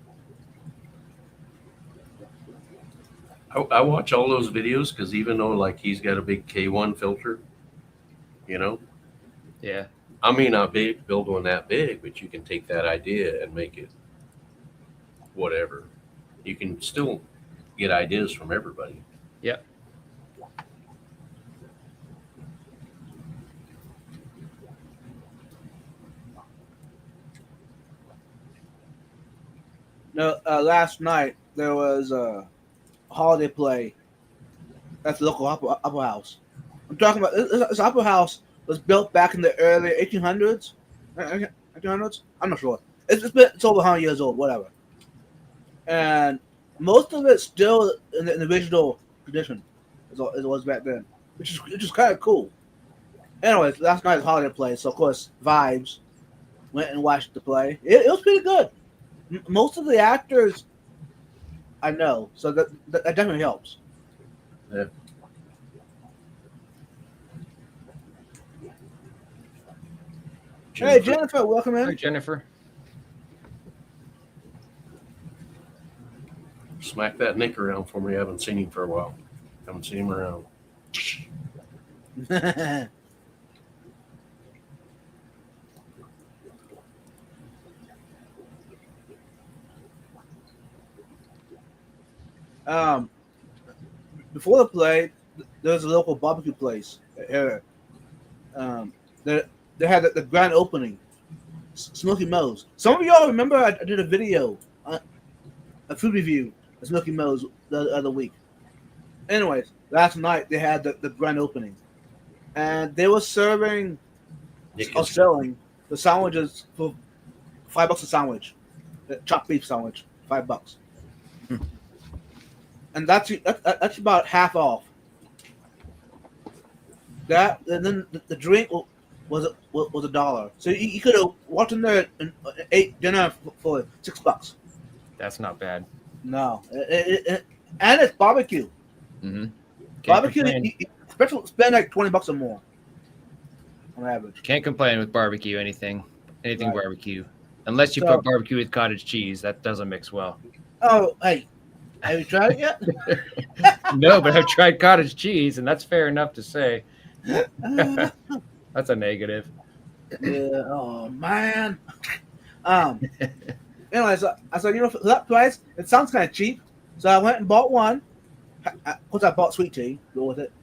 I watch all those videos because even though like he's got a big K1 filter, you know, Yeah. I may not build one that big, but you can take that idea and make it whatever. You can still get ideas from everybody. Yep. No, last night there was a holiday play at the local opera house. I'm talking about this opera house was built back in the early 1800s. 1800s? I'm not sure. It's over 100 years old, whatever. And most of it's still in the original condition as it was back then, which is kind of cool. Anyways, last night's holiday play, so of course Vibes went and watched the play. It was pretty good. Most of the actors I know, so that definitely helps. Yeah. Hey Jennifer, welcome Hi, in. Jennifer. Smack that Nick around for me. I haven't seen him for a while. Haven't seen him around. Before the play, there was a local barbecue place. They had the grand opening, Smoky Moe's. Some of y'all remember I did a video, a food review of Smoky Moe's the other week. Anyways, last night they had the grand opening, and they were serving Nick or is, selling the sandwiches for $5 a sandwich, the chopped beef sandwich, $5. And that's about half off. That and then the drink was $1. So you could have walked in there and ate dinner for $6. That's not bad. No, and it's barbecue. Mm-hmm. Barbecue, especially spend like $20 or more on average. Can't complain with barbecue. Anything Right. barbecue, unless you So- put barbecue with cottage cheese. That doesn't mix well. Oh, hey, have you tried it yet? No, but I've tried cottage cheese, and that's fair enough to say. That's a negative. Yeah. Oh man. Anyways, I said, for that price, it sounds kind of cheap. So I went and bought one. Of course, I bought sweet tea. Go with it.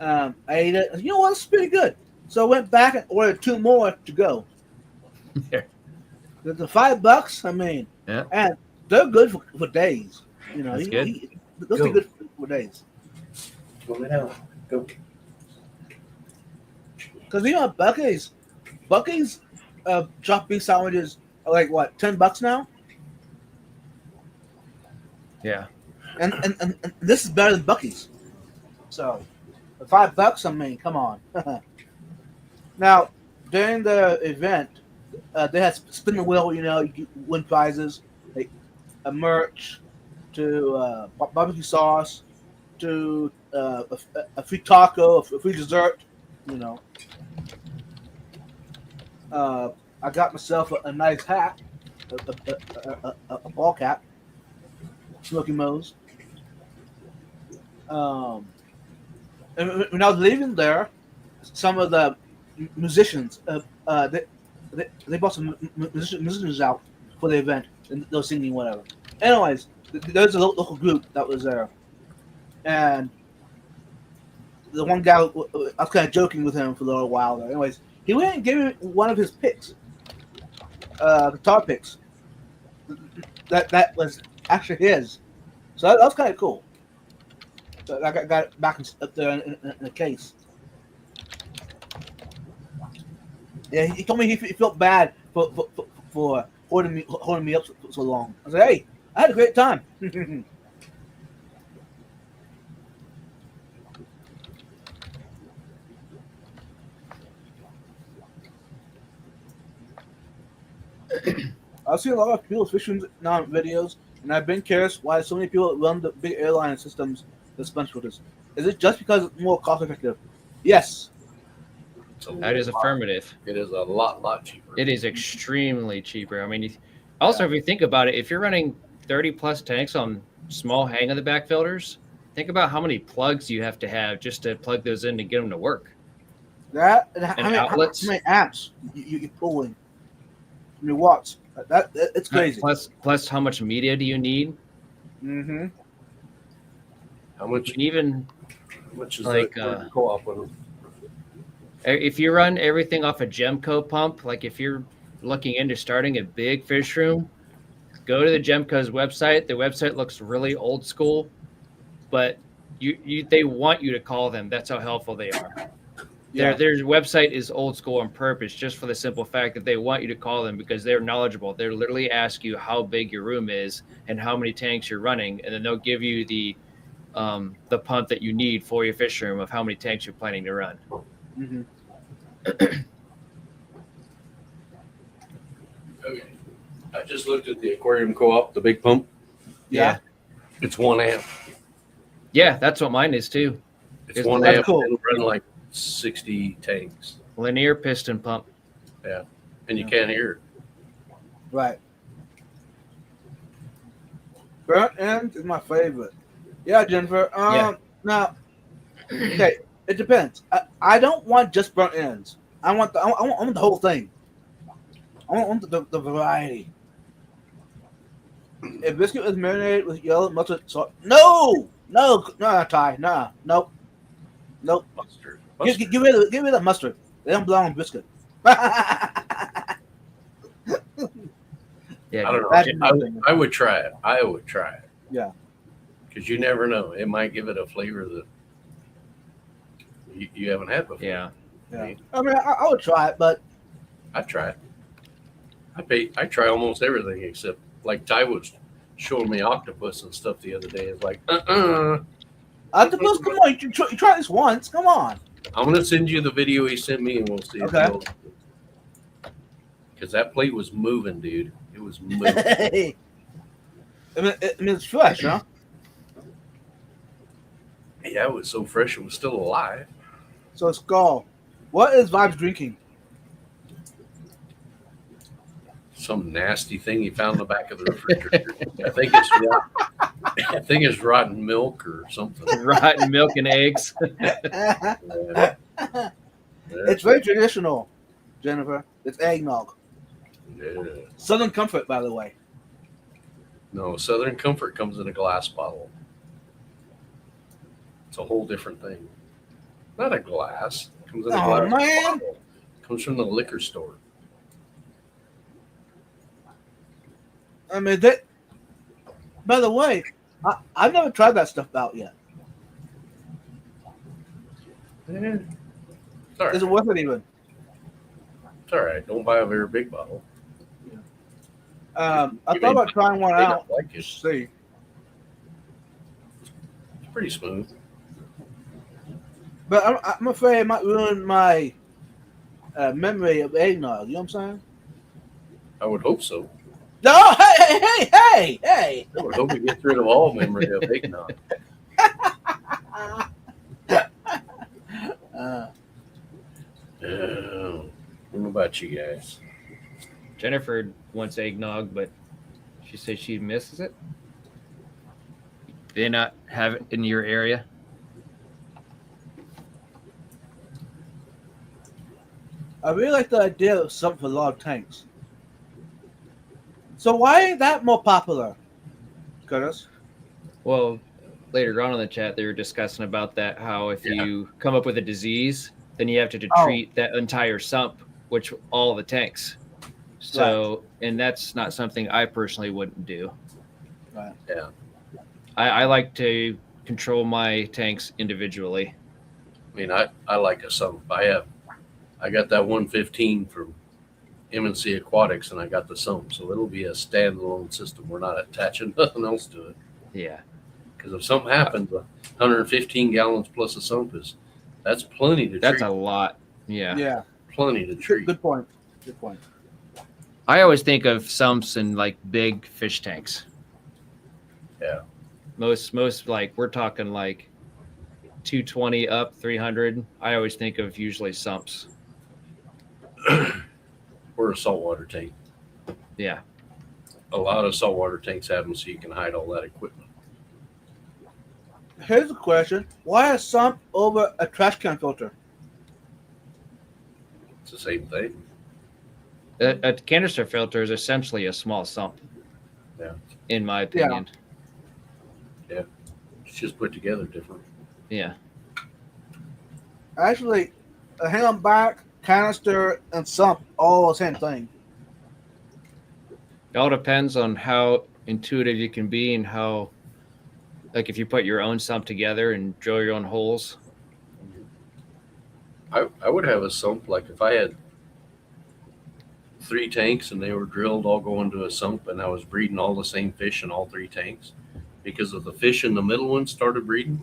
I ate it. You know what? It's pretty good. So I went back and ordered 2 more to go. Yeah. The $5. I mean, Yeah. and they're good for days. That's good. Those are good for days. Go. Because Bucky's chopped beef sandwiches are like what, $10 now? Yeah. And this is better than Bucky's. So, for $5, I mean, come on. Now, during the event, they had spin the wheel. You win prizes like a merch, to barbecue sauce, to a free taco, a free dessert. I got myself a nice hat, a ball cap, Smoky Moe's. And when I was leaving there, some of the musicians, they brought some musicians out for the event, and they were singing whatever. Anyways, there's a local group that was there, and the one guy, I was kind of joking with him for a little while there. Anyways, he went and gave me one of his picks, guitar picks. That was actually his, so that was kind of cool. So I got it back up there in a case. Yeah, he told me he felt bad for holding me up so long. I said, "Hey, I had a great time." I've seen a lot of people fishing now videos, and I've been curious why so many people run the big airline systems that sponsor this. Is it just because it's more cost effective? Yes. That is affirmative. It is a lot cheaper. It is extremely cheaper. I mean, also, if you think about it, if you're running 30 plus tanks on small hang of the back filters, think about how many plugs you have to just to plug those in to get them to work. That And how outlets. many amps you're pulling? I mean, watts. It's crazy. Plus, how much media do you need? Mm-hmm. How much? And even How much is like, the co-op one? if you run everything off a Gemco pump, like if you're looking into starting a big fish room, go to the Gemco's website. The website looks really old school, but they want you to call them. That's how helpful they are. Yeah. Their website is old school on purpose, just for the simple fact that they want you to call them because they're knowledgeable. They literally ask you how big your room is and how many tanks you're running, and then they'll give you the pump that you need for your fish room of how many tanks you're planning to run. Mm-hmm. Okay. I just looked at the aquarium co-op, the big pump. Yeah. It's 1 amp. Yeah, that's what mine is too. It's Isn't 1 that amp. cool? It'll run like 60 tanks, Linear piston pump. and you can't hear it. Right. Burnt end is my favorite. Yeah, Jennifer. Yeah. Now, okay, it depends. I don't want just burnt ends. I want I want the whole thing. I want the variety. If biscuit is marinated with yellow mustard sauce, no, Ty, nope. Mustard. Give me the mustard. They don't belong on biscuit. Yeah, I don't know. That's I would try it. I would try it. Yeah. Because you never know. It might give it a flavor that you haven't had before. yeah. Yeah. I mean, I would try it, but I'd try it. I try almost everything except like Ty was showing me octopus and stuff the other day. It's like, octopus. Come on, you try this once. Come on. I'm gonna send you the video he sent me, and we'll see. Okay. Because that plate was moving, dude. It was moving. Hey. I mean, it's fresh, huh? Yeah, it was so fresh. It was still alive. So Skull, what is Vibes drinking? Some nasty thing he found in the back of the refrigerator. I think it's rotten milk or something. Rotten milk and eggs. Yeah. It's very traditional, Jennifer. It's eggnog. Yeah. Southern Comfort, by the way. No, Southern Comfort comes in a glass bottle. It's a whole different thing. Not a glass. It comes in a Oh, glass man. bottle. It comes from the liquor store. I mean, that. By the way, I've never tried that stuff out yet. Yeah. It's all right. Is it worth it even? It's all right. Don't buy a very big bottle. I You thought may- about trying one may out. not like it. Let's see. It's pretty smooth. But I'm afraid it might ruin my memory of eggnog. You know what I'm saying? I would hope so. No, hey! I would hope it gets rid of all memory of eggnog. I don't know about you guys. Jennifer wants eggnog, but she says she misses it. They not have it in your area. I really like the idea of something for log tanks. So why ain't that more popular, Curtis? Well, later on in the chat, they were discussing about that. How if Yeah. you come up with a disease, then you have to Oh. treat that entire sump, which all the tanks. So, and that's not something I personally wouldn't do. Right. Yeah. I like to control my tanks individually. I mean, I like a sump. I got that 115 from M&C Aquatics, and I got the sump, so it'll be a standalone system. We're not attaching nothing else to it. Yeah. Because if something happens, 115 gallons plus a sump that's plenty to That's treat. a lot. Yeah. Yeah. Plenty to treat. Good point. Good point. I always think of sumps in like big fish tanks. Yeah. Most like we're talking like 220 up 300. I always think of usually sumps. Or a saltwater tank. Yeah. A lot of saltwater tanks have them so you can hide all that equipment. Here's a question: why a sump over a trash can filter? It's the same thing. A canister filter is essentially a small sump. Yeah. In my opinion. It's just put together different. Yeah. Actually, a hang on back, canister, and sump all the same thing. It all depends on how intuitive you can be and how, like, if you put your own sump together and drill your own holes. I would have a sump, like if I had 3 tanks and they were drilled all going to a sump, and I was breeding all the same fish in all 3 tanks, because if the fish in the middle one started breeding,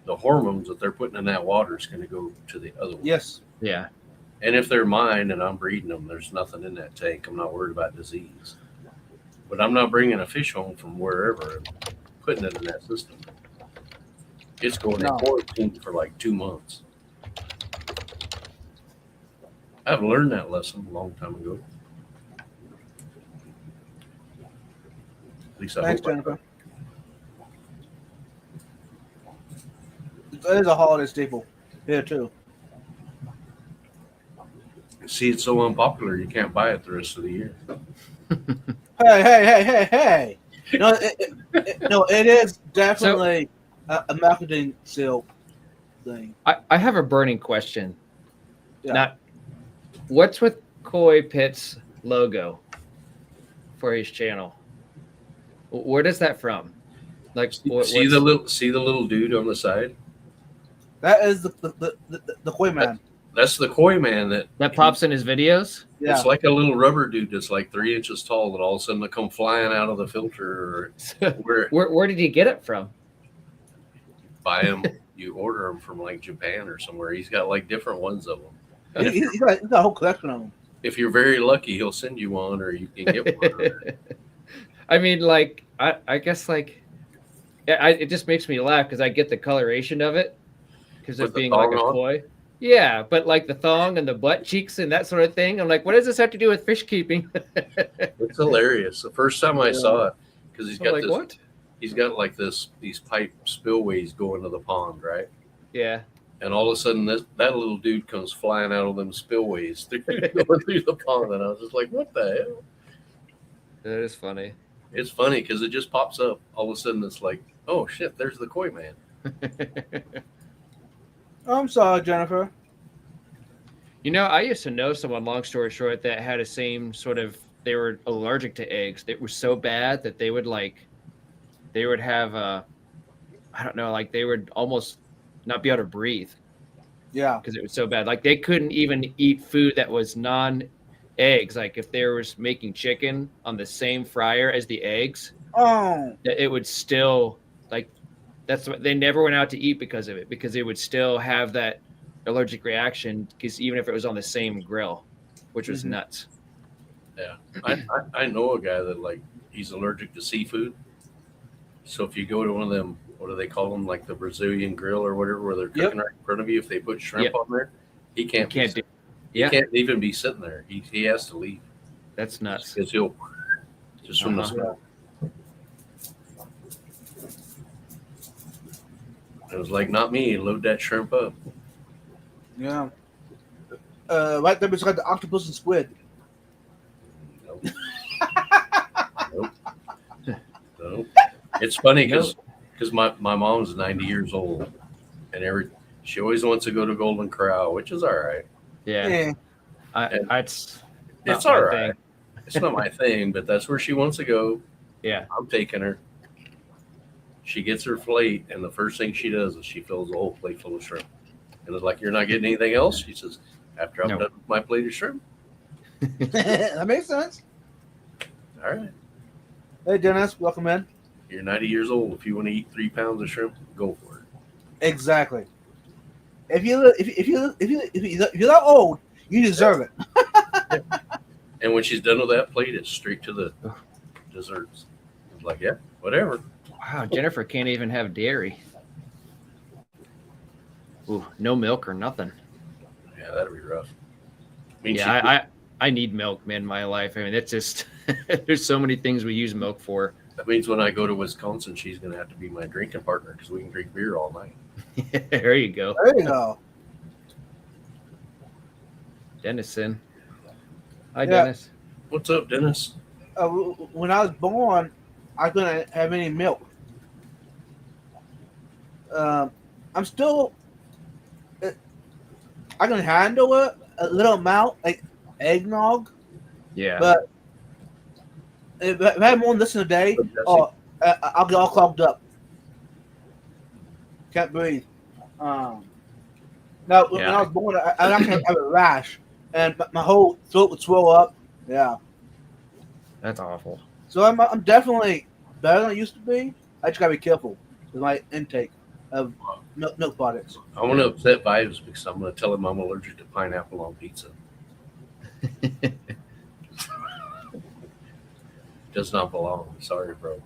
the hormones that they're putting in that water is going to go to the other one. Yes. Yeah. And if they're mine and I'm breeding them, there's nothing in that tank. I'm not worried about disease. But I'm not bringing a fish home from wherever and putting it in that system. It's going No. in quarantine for like 2 months. I've learned that lesson a long time ago. At least I Thanks, hope I- Jennifer. It is a holiday staple here too. See, it's so unpopular you can't buy it the rest of the year. Hey! No, it is definitely a marketing seal thing. I have a burning question. Yeah. Not what's with Koi Pit's logo for his channel? Where does that from? Like, See the little dude on the side? That is the koi man. That's the koi man that pops in his videos? Yeah. It's like a little rubber dude that's like 3 inches tall that all of a sudden they come flying out of the filter. Or where Where did you get it from? buy them, you order them from like Japan or somewhere. He's got like different ones of them. He's got a whole collection of them. If you're very lucky, he'll send you one, or you can get one. I mean, like, I guess, like, it just makes me laugh because I get the coloration of it because With of the being like a thong on? koi. Yeah, but like the thong and the butt cheeks and that sort of thing. I'm like, what does this have to do with fish keeping? It's hilarious. The first time I saw it, because he's I'm got like, this, what? he's got like these pipe spillways going to the pond, right? Yeah. And all of a sudden, that little dude comes flying out of them spillways going through the pond, and I was just like, "What the hell?" That is funny. It's funny because it just pops up. All of a sudden, it's like, "Oh shit, there's the koi man." I'm sorry, Jennifer. You know, I used to know someone, long story short, that had a same sort of, they were allergic to eggs. It was so bad that they would have, I don't know, like they would almost not be able to breathe Yeah. because it was so bad. Like they couldn't even eat food that was non-eggs. Like if they was making chicken on the same fryer as the eggs, Oh. it would still, like, that's what they never went out to eat because of it, because they would still have that allergic reaction, because even if it was on the same grill, which was Mhm. nuts. Yeah, I know a guy that like he's allergic to seafood. So if you go to one of them, what do they call them, like the Brazilian grill or whatever, where they're cooking right in front of you, if they put shrimp Yep. on there, he can't. Can't do. He Yeah, can't even be sitting there. He has to leave that's nuts. because he'll just from the Uh-huh. smell. It was like, not me. Load that shrimp up. Yeah. Right there beside the octopus and squid. Nope. Nope. Nope. It's funny because my mom's 90 years old, and she always wants to go to Golden Corral, which is all right. Yeah, Yeah. it's It's not my all right. thing. It's not my thing, but that's where she wants to go. Yeah, I'm taking her. She gets her plate, and the first thing she does is she fills the whole plate full of shrimp. And it's like, "You're not getting anything else?" She says, "After I'm No. done with my plate of shrimp." That makes sense. All right. Hey, Dennis, welcome in. You're 90 years old. If you want to eat 3 pounds of shrimp, go for it. Exactly. If you're that old, you deserve it. And when she's done with that plate, it's straight to the desserts. It's like, yeah, whatever. wow. Jennifer can't even have dairy. Ooh, no milk or nothing. Yeah, that'd be rough. I mean, Yeah, I need milk, man, in my life. I mean, it's just there's so many things we use milk for. that means when I go to Wisconsin, she's going to have to be my drinking partner because we can drink beer all night. There you go, There you go. Dennison. Hi, Yeah. Dennis. What's up, Dennis? When I was born, I couldn't have any milk. I'm still. I can handle it a little amount, like eggnog, Yeah. but if I have more than this in a day, I'll get all clogged up. Can't breathe. Now, when Yeah. I was born, I actually have a rash, and my whole throat would swell up. Yeah. That's awful. So I'm definitely better than I used to be. I just gotta be careful with my intake of milk products. I want to upset Vibes because I'm going to tell him I'm allergic to pineapple on pizza. Does not belong. Sorry, bro.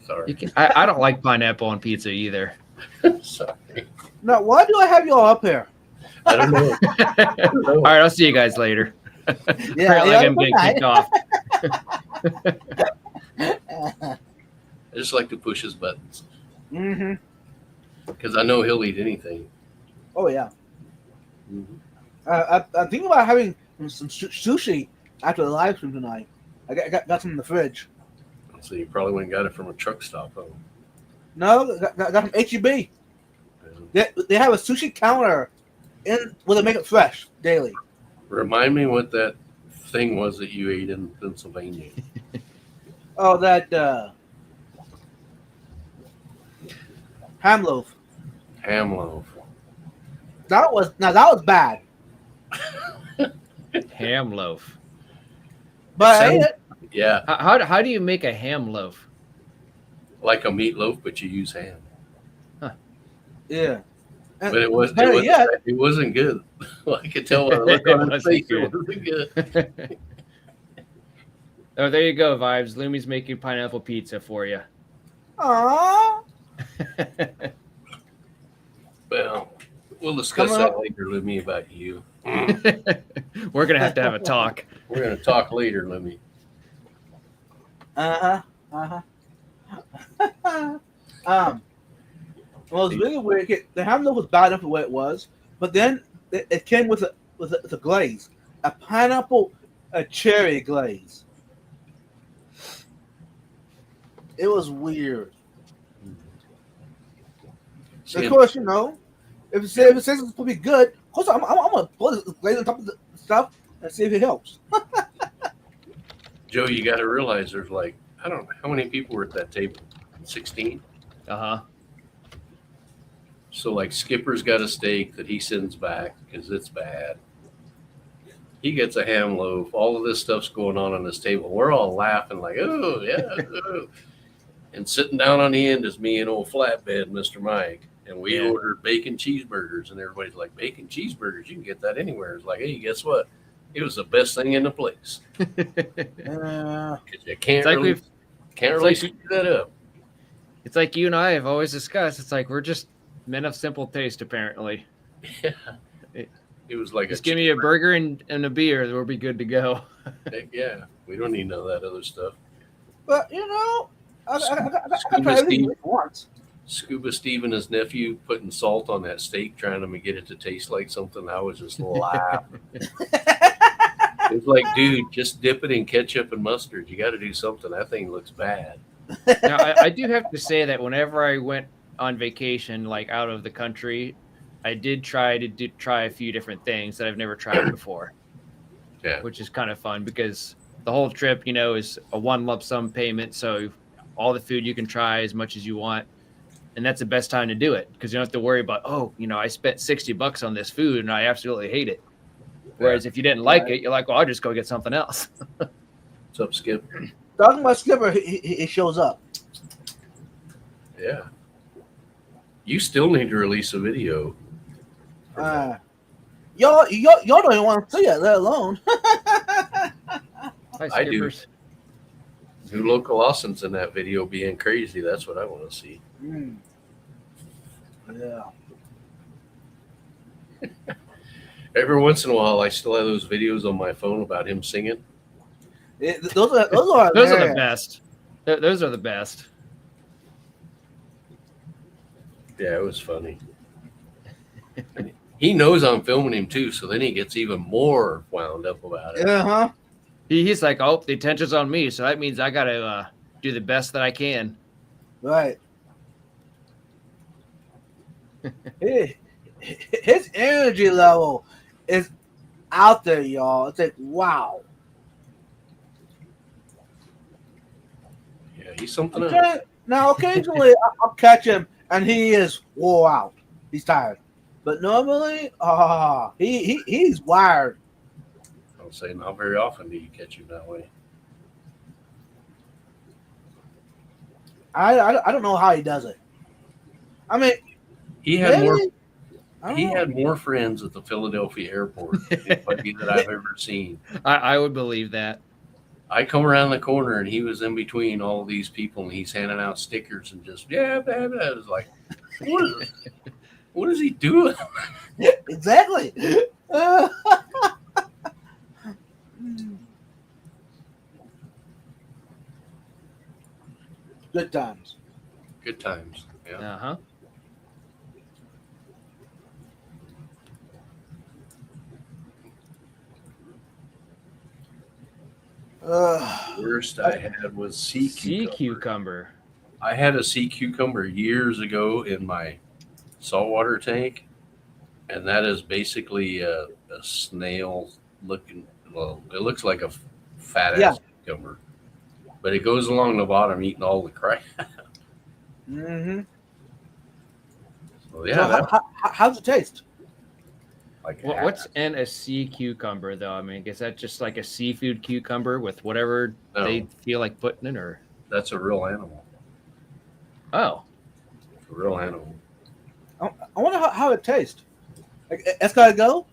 Sorry. I don't like pineapple on pizza either. Sorry. Now, why do I have you all up here? I don't know. All right, I'll see you guys later. Apparently, I'm getting kicked off. I just like to push his buttons Mm-hmm. because I know he'll eat anything. Oh yeah. I'm thinking about having some sushi after the live stream tonight. I got some in the fridge. So you probably went and got it from a truck stop. Huh? No, got from HEB. They have a sushi counter in where they make it fresh daily. Remind me what that thing was that you ate in Pennsylvania. Oh, that ham loaf. Ham loaf. That was bad. Ham loaf. But I ate sounds- it. Yeah, How do you make a ham loaf? like a meatloaf, but you use ham. Yeah. And But better yet, it wasn't good. I could tell by the look on his face it wasn't good. Oh, there you go, Vibes. Lumi's making pineapple pizza for you. aww. Well, we'll discuss Coming that up- later, Lemmy, about you. We're gonna have to have a talk. We're going to talk later, Lemmy. Well, it's really weird. The ham was bad enough the way it was, but then it came with a glaze, a pineapple, a cherry glaze. It was weird. See, Of course, if it says it's supposed to be good, of course I'm gonna put the glaze on top of the stuff and see if it helps. Joe, you got to realize there's like, I don't know, how many people were at that table? 16? Uh-huh. So, like, Skipper's got a steak that he sends back because it's bad. He gets a ham loaf. All of this stuff's going on this table. We're all laughing like, oh, yeah. Oh. And sitting down on the end is me and old Flatbed, Mr. Mike. And we Yeah. ordered bacon cheeseburgers. And everybody's like, bacon cheeseburgers? You can get that anywhere. It's like, hey, guess what? It was the best thing in the place. Because you can't It's like really, we've- can't it's really like- screw that up. It's like you and I have always discussed. It's like we're just men of simple taste, apparently. It was like Just give me a burger and a beer, we'll be good to go. Heck yeah. We don't need none of that other stuff. But I try everything once. Scuba Steve and his nephew putting salt on that steak, trying to get it to taste like something. I was just laughing. It was like, dude, just dip it in ketchup and mustard. You got to do something. That thing looks bad. Now, I do have to say that whenever I went on vacation, like out of the country, I did try a few different things that I've never tried before. Yeah. Which is kind of fun because the whole trip, is a one lump sum payment. So all the food you can try as much as you want. And that's the best time to do it because you don't have to worry about, I spent $60 on this food and I absolutely hate it. Whereas if you didn't like it, you're like, well, I'll just go get something else. What's up, Skip? Talking about Skipper, he shows up. Yeah. You still need to release a video. Y'all don't even want to see it, let alone. Hi, I do. Skippers. New Local Austin's in that video being crazy. That's what I want to see. Yeah. Every once in a while, I still have those videos on my phone about him singing. Those are Those are the hilarious. best. Those are the best. Yeah, it was funny. He knows I'm filming him too, so then he gets even more wound up about it. Uh-huh. He's like, oh, the attention's on me, so that means I gotta do the best that I can. Right. His energy level is out there, y'all. It's like, wow. Yeah, he's something else. Okay. Now, occasionally, I'll catch him, and he is wore out. He's tired. But normally, he's wired. I'll say not very often do you catch him that way. I don't know how he does it. I mean, He had more. maybe- I don't He know. had more friends at the Philadelphia airport than anybody that I've ever seen. I would believe that. I come around the corner and he was in between all of these people and he's handing out stickers and just blah, blah, blah. It was like, what is he doing? Exactly. Good times. Good times. Yeah. Uh-huh. Worst I had was sea Sea cucumber. cucumber. I had a sea cucumber years ago in my saltwater tank, and that is basically a snail looking. Well, it looks like a fat ass cucumber, but it goes along the bottom eating all the crap. Mm-hmm. So yeah, that's How's it taste? like What's in a sea cucumber, though? I mean, is that just like a seafood cucumber with whatever No. they feel like putting in, or? That's a real animal. Oh, A real animal. I wonder how it tastes. Like, it's gotta go.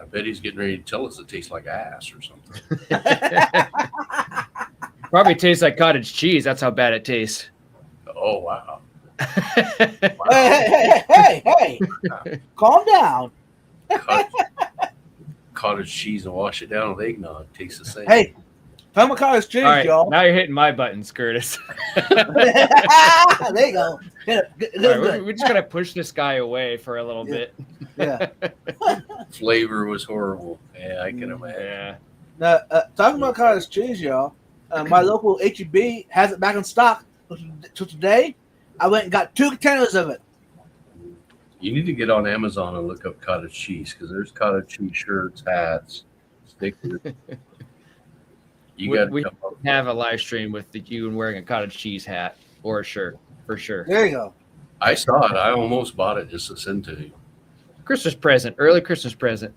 I bet he's getting ready to tell us it tastes like ass or something. Probably tastes like cottage cheese. That's how bad it tastes. Oh wow. Hey! Calm down. Cottage cheese and wash it down with eggnog. Tastes the same. Hey, Puma cottage cheese, All right, y'all. now you're hitting my buttons, Curtis. There you go. Good. All right, we're just gonna push this guy away for a little bit. Yeah. Flavor was horrible. Yeah, I can imagine. Yeah. Now, talking about cottage cheese, y'all. My local HEB has it back in stock. So today, I went and got 2 containers of it. You need to get on Amazon and look up cottage cheese because there's cottage cheese shirts, hats, stickers. You got We to come up. have a live stream with you wearing a cottage cheese hat or a shirt for sure. There you go. I saw it. I almost bought it just to send to you. Christmas present, early Christmas present.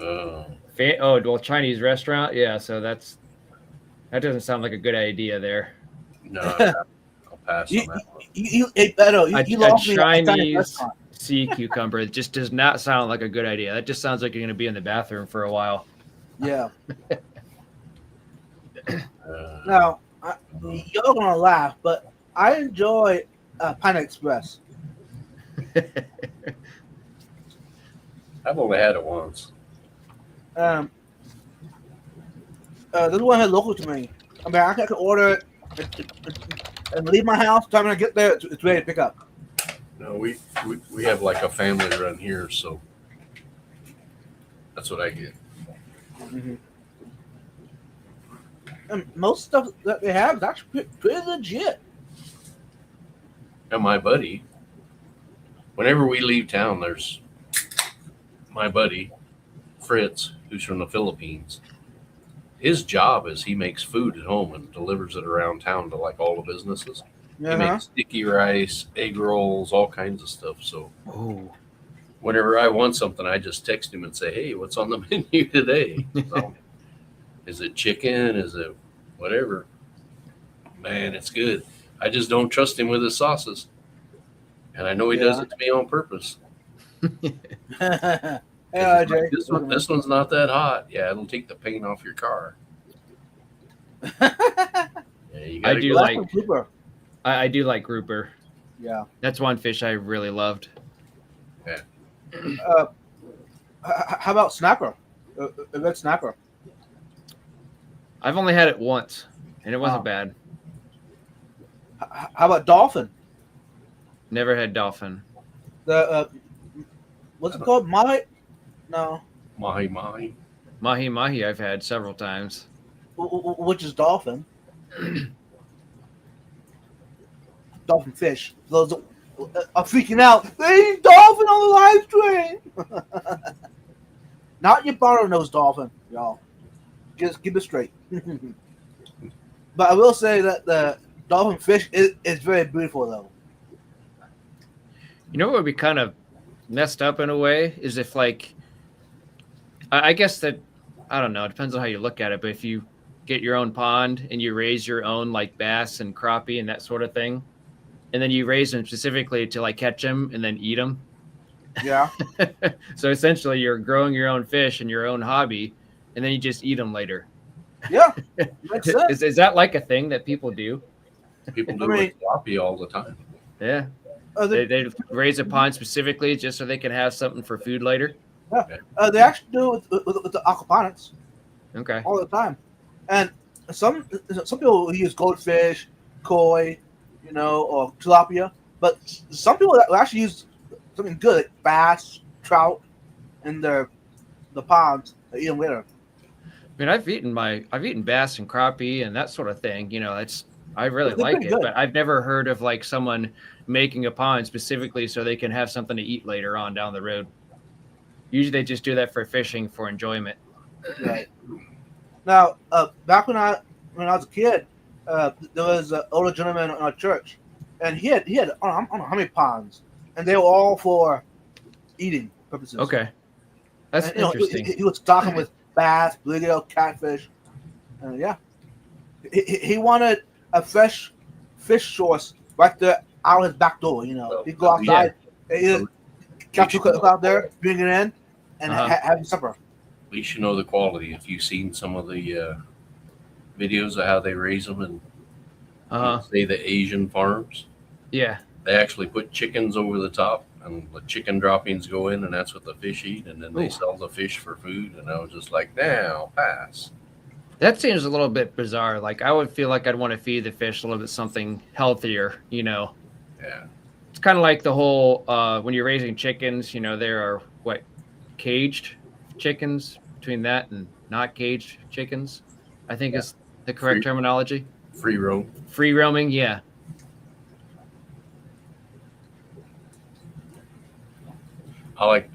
Oh, well, Chinese restaurant. Yeah, so that doesn't sound like a good idea there. No, I'll pass on that one. You lost me at the Chinese Chinese restaurant. sea cucumber. It just does not sound like a good idea. That just sounds like you're going to be in the bathroom for a while. Yeah. Uh, Now, you're gonna laugh, but I enjoy Pine Express. I've only had it once. There's one here local to me. I mean, I can order it and leave my house. Time I get there, it's ready to pick up. No, we have like a family around here, so that's what I get. Mm-hmm. And most stuff that they have is actually pretty legit. And my buddy, whenever we leave town, there's my buddy Fritz, who's from the Philippines. His job is he makes food at home and delivers it around town to like all the businesses. He makes sticky rice, egg rolls, all kinds of stuff. So Oh, whenever I want something, I just text him and say, "Hey, what's on the menu today?" So, is it chicken? Is it whatever? Man, it's good. I just don't trust him with his sauces, and I know he does it to me on purpose. Hey, It's RJ. like, this one's not that hot. Yeah, it'll take the paint off your car. Yeah, you gotta do go. like- That's from Cooper. I do like grouper. Yeah. That's one fish I really loved. How about snapper? A red snapper. I've only had it once, and it wasn't Oh. bad. How about dolphin? Never had dolphin. The what's it called? No, Mahi mahi. Mahi mahi I've had several times. which is dolphin. Dolphin fish. Those are freaking out. There's dolphin on the live stream. Not your bottlenose dolphin, y'all. Just keep it straight. But I will say that the dolphin fish is very beautiful, though. You know what would be kind of messed up in a way is if like I guess that I don't know, it depends on how you look at it, but if you get your own pond and you raise your own like bass and crappie and that sort of thing, and then you raise them specifically to like catch them and then eat them. Yeah. So essentially you're growing your own fish and your own hobby and then you just eat them later. Yeah. Makes sense. Is that like a thing that people do? People do I mean- it with floppy all the time. Yeah. They raise a pond specifically just so they can have something for food later. They actually do it with the aquaponics Okay. all the time. And some people use goldfish, koi, or tilapia. But some people actually use something good, like bass, trout, in the ponds. They eat them later. I mean, I've eaten bass and crappie and that sort of thing. I really They're like pretty it, good. but I've never heard of like someone making a pond specifically so they can have something to eat later on down the road. Usually they just do that for fishing for enjoyment. Right. Now, back when I was a kid, there was an older gentleman in our church, and he had I don't know how many ponds, and they were all for eating purposes. Okay. That's And, interesting. He was stocking with bass, bluegill, catfish, and yeah, he wanted a fresh fish source right there out his back door. You know, he go outside, catch a hook out there, bring it in, and have supper. At least you know the quality. If you've seen some of the videos of how they raise them in, say, the Asian farms, Yeah. they actually put chickens over the top, and the chicken droppings go in, and that's what the fish eat, and then they sell the fish for food. And I was just like, now pass. That seems a little bit bizarre. Like I would feel like I'd want to feed the fish a little bit something healthier, you know. Yeah. It's kind of like the whole when you're raising chickens, you know, there are caged chickens between that and not caged chickens, I think is the correct terminology. Free roam. Free roaming, yeah. I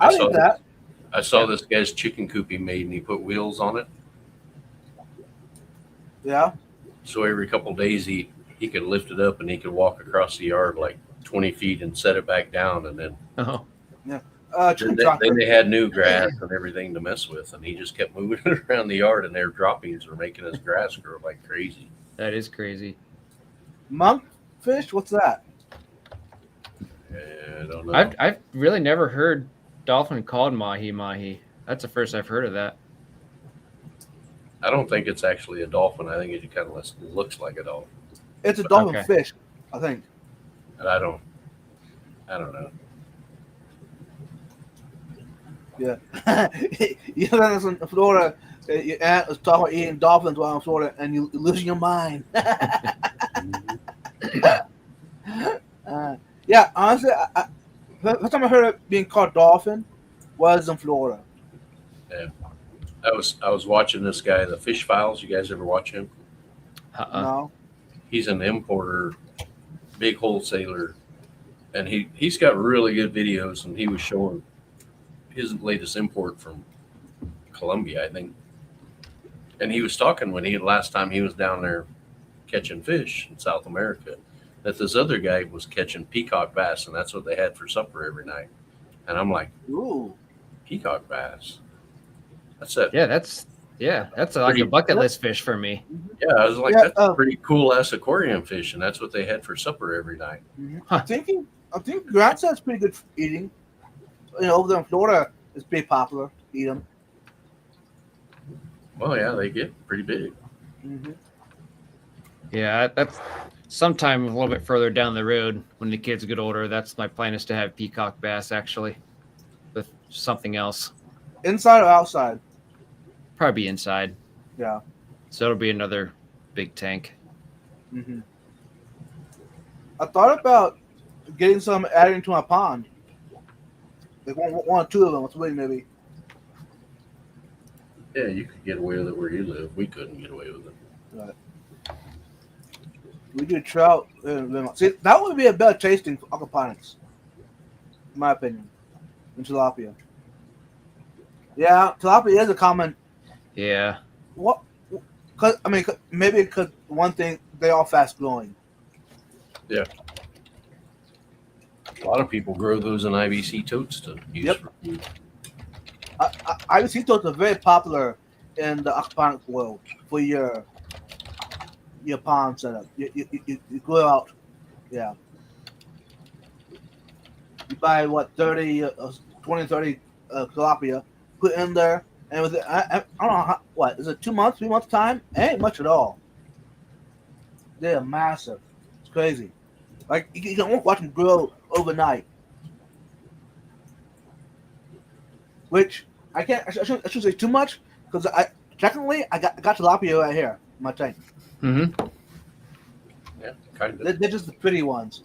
saw this guy's chicken coop he made, and he put wheels on it. Yeah. So every couple of days he could lift it up and he could walk across the yard like 20 feet and set it back down, and then then they had new grass and everything to mess with, and he just kept moving it around the yard, and their droppings were making his grass grow like crazy. That is crazy. Monkfish? What's that? I don't know. I've really never heard dolphin called mahi. That's the first I've heard of that. I don't think it's actually a dolphin. I think it kind of looks like a dolphin. It's a dolphin fish, I think. And I don't know. Yeah. You know, in Florida, your aunt was talking about eating dolphins while in Florida, and you losing your mind. Yeah, honestly, first time I heard it being called dolphin was in Florida. Yeah. I was watching this guy, the Fish Files. You guys ever watch him? No. He's an importer, big wholesaler, and he's got really good videos. And he was showing his latest import from Colombia, I think. And he was talking last time he was down there catching fish in South America, that this other guy was catching peacock bass, and that's what they had for supper every night. And I'm like, ooh, peacock bass. That's it. Yeah, that's like a bucket list fish for me. Yeah, I was like, that's a pretty cool ass aquarium fish, and that's what they had for supper every night. I think Grant said it's pretty good for eating. You know, over there in Florida, it's pretty popular. Eat them. Well, yeah, they get pretty big. Mm-hmm. Yeah, that's sometime a little bit further down the road when the kids get older. That's my plan, is to have peacock bass actually with something else. Inside or outside? Probably be inside. Yeah. So it'll be another big tank. Mm-hmm. I thought about getting some adding to my pond. Like one or two of them, or three maybe. Yeah, you could get away with it where you live. We couldn't get away with it. Right. We do trout. See, that would be a better tasting for aquaponics, in my opinion, than tilapia. Yeah, tilapia is a common. Yeah. What? Cause maybe because one thing, they are fast growing. Yeah. A lot of people grow those in IBC totes to use for food. IBC totes are very popular in the aquaponic world for your pond setup. You go out, yeah. You buy 30 tilapia, put in there, and with it, I don't know what is it, 2 months, 3 months time? It ain't much at all. They are massive. It's crazy. Like you can watch them grow overnight. Which I can't. I shouldn't say too much because I got tilapia right here in my tank. Mm-hmm. Yeah, kind of. They're just the pretty ones.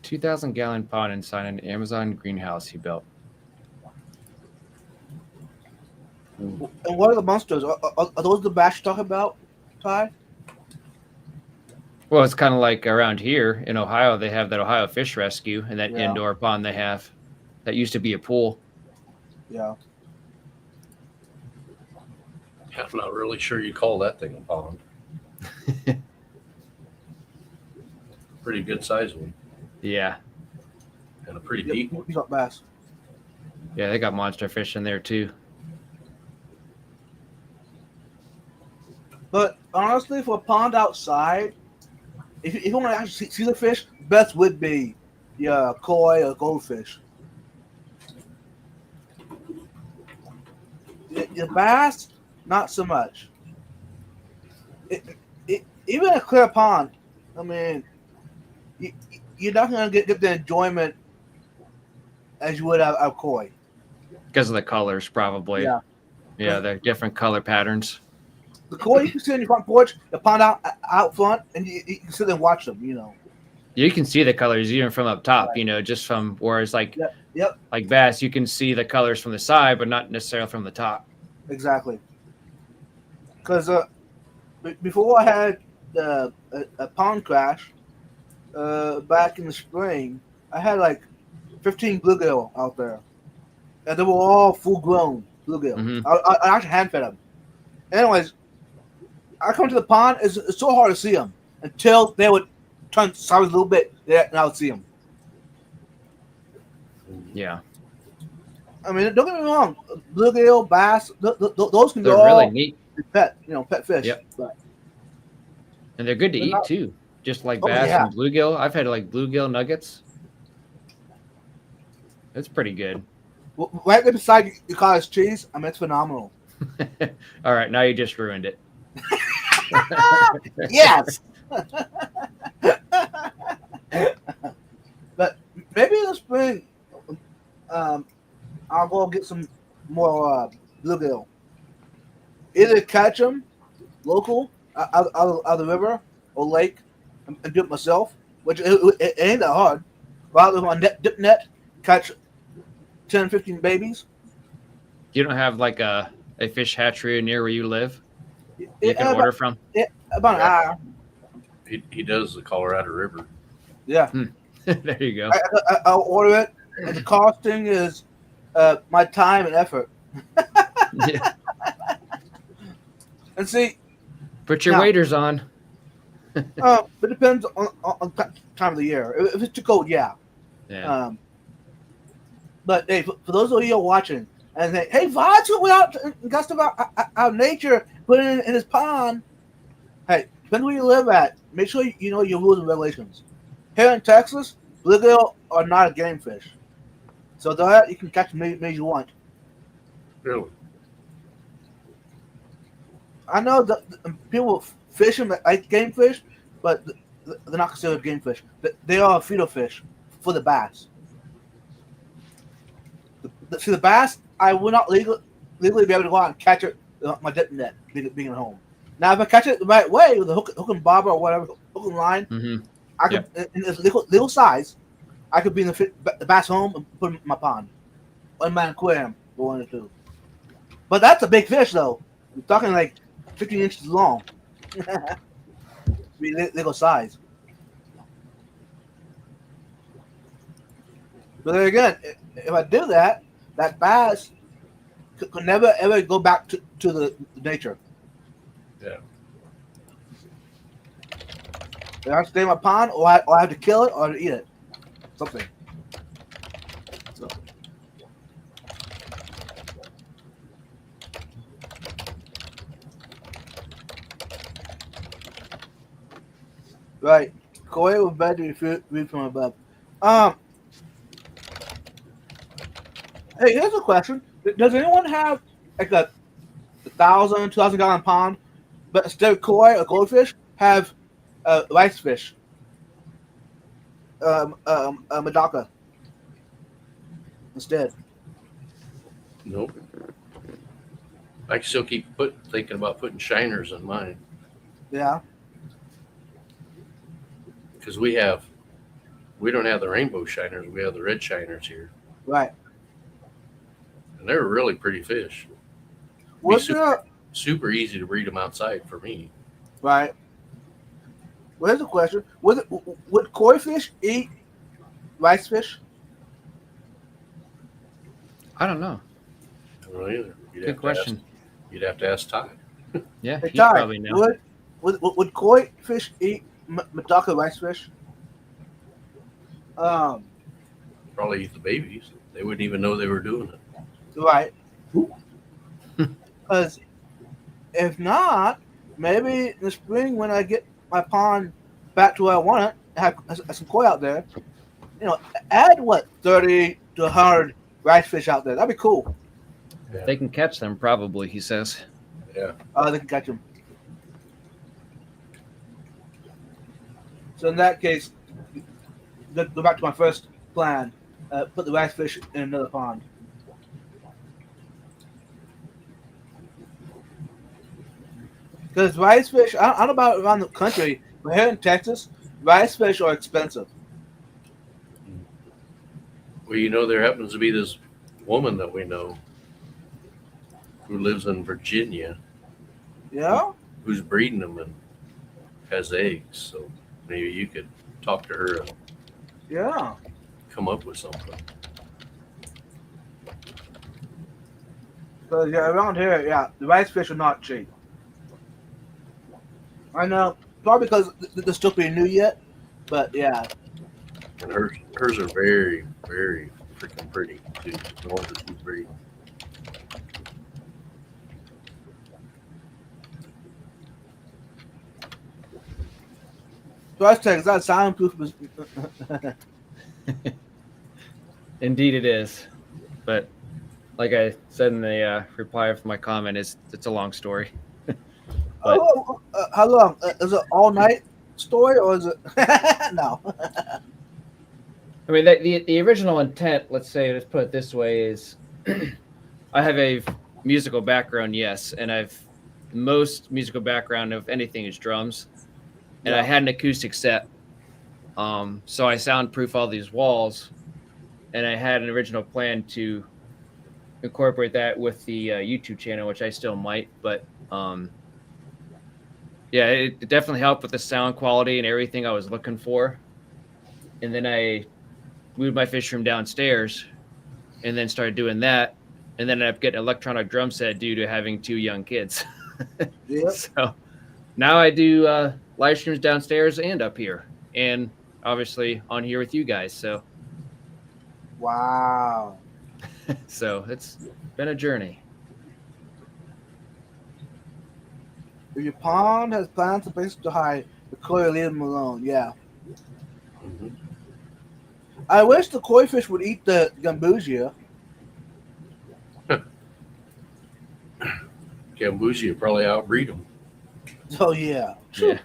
$2,000-gallon pond inside an Amazon greenhouse he built. And what are the monsters? Are those the bass you talk about, Ty? Well, it's kind of like around here in Ohio, they have that Ohio Fish Rescue and that indoor pond they have. That used to be a pool. Yeah. I'm not really sure you call that thing a pond. Pretty good size one. Yeah. And a pretty deep one. You got bass. Yeah, they got monster fish in there too. But honestly, for a pond outside, if you want to actually see the fish, best would be your koi or goldfish. Your bass, not so much. Even a clear pond, I mean, you, you're not going to get the enjoyment as you would of koi. Because of the colors, probably. Yeah. Yeah, they're different color patterns. The koi you can sit on your front porch, the pond out front, and you can sit there and watch them. You can see the colors even from up top, Right. just from whereas like Yep. like bass, you can see the colors from the side, but not necessarily from the top. Exactly. Because before I had a pond crash back in the spring, I had like 15 bluegill out there, and they were all full grown bluegill. Mhm. I actually hand fed them. Anyways, I come to the pond. It's so hard to see them until they would turn sideways a little bit, and I would see them. Yeah, I mean, don't get me wrong, bluegill, bass, those can be they're all really neat, pet fish. Yep. But and they're good to They're eat not- too. Just like Oh, bass yeah. and bluegill. I've had like bluegill nuggets. It's pretty good. right there beside your cottage cheese, I mean, it's phenomenal. All right, now you just ruined it. Yes. But maybe in the spring, I'll go get some more bluegill. Either catch them local out of the river or lake and do it myself, which it ain't that hard. Go out with my dip net, catch 10, 15 babies. You don't have like a fish hatchery near where you live you can About- order from? about an hour. He does the Colorado River. Yeah. There you go. I'll order it, and the costing is my time and effort. Yeah. And see, Put your Now- waders on. it depends on time of the year. If it's too cold, yeah. Yeah. But hey, for those of you who are watching and say, "Hey, Vod's went out and got stuff out of nature, put it in his pond." Hey, depends where you live at. Make sure you know your rules and regulations. Here in Texas, bluegill are not a game fish, so that you can catch them many you want. Really? I know that people fish them like game fish, but they're not considered game fish. They are a feeder fish for the bass. See, the bass, I would not legally be able to go out and catch it with my dip net being at home. Now, if I catch it the right way with a hook and bobber or whatever, hook and line, Hmm. I could, in this little size, I could be in the bass home and put it in my pond. Or in my aquarium, one or two. But that's a big fish, though. We're talking like 15 inches long. Be legal size. But then again, if I do that, that bass could never ever go back to the nature. Yeah. They have to stay in my pond, or I have to kill it, or to eat it. Something. So. Right. Koi was better if you read from above. Hey, here's a question. Does anyone have like a 1,000, 2,000 gallon pond, but instead of koi or goldfish, have rice fish? Medaka. Instead. Nope. I still keep thinking about putting shiners in mine Yeah. because we don't have the rainbow shiners. We have the red shiners here, Right. and they're really pretty fish. What's super- Super easy to breed them outside for me. right? Well, here's a question: would koi fish eat rice fish? I don't know. I don't know either. Good question. You'd have to ask Ty. Yeah, Hey, he Ty, probably know. would koi fish eat medaka rice fish? Probably eat the babies. They wouldn't even know they were doing it. Right. Because if not, maybe in the spring when I get my pond back to where I want it, have some koi out there, add 30 to 100 rice fish out there. That'd be cool. They can catch them, probably, he says. Yeah. They can catch them. So in that case, go back to my first plan. Put the rice fish in another pond. Because rice fish, I don't know about around the country, but here in Texas, rice fish are expensive. Well, there happens to be this woman that we know who lives in Virginia. Yeah? Who's breeding them and has eggs. So maybe you could talk to her and come up with something. Because around here, the rice fish are not cheap. I know, probably because they're still pretty new yet, but yeah. And hers are very, very freaking pretty too. The ones that she's breeding. Price tag is that soundproof? Indeed, it is. But like I said in the reply of my comment, it's a long story. But, how long? Is it all night story or is it no? I mean, the original intent, let's put it this way, is I have a musical background, yes, and most musical background of anything is drums. And I had an acoustic set, so I soundproof all these walls, and I had an original plan to incorporate that with the YouTube channel, which I still might, but yeah, it definitely helped with the sound quality and everything I was looking for. And then I moved my fish room downstairs, and then started doing that, and then I ended up getting an electronic drum set due to having 2 young kids. Yep. So now I do live streams downstairs and up here, and obviously on here with you guys. So Wow. so it's been a journey. If your pond has plans to place to hide, the koi leave them alone. Yeah. Mm-hmm. I wish the koi fish would eat the gambusia. Gambusia probably outbreed them. Oh yeah. Yeah.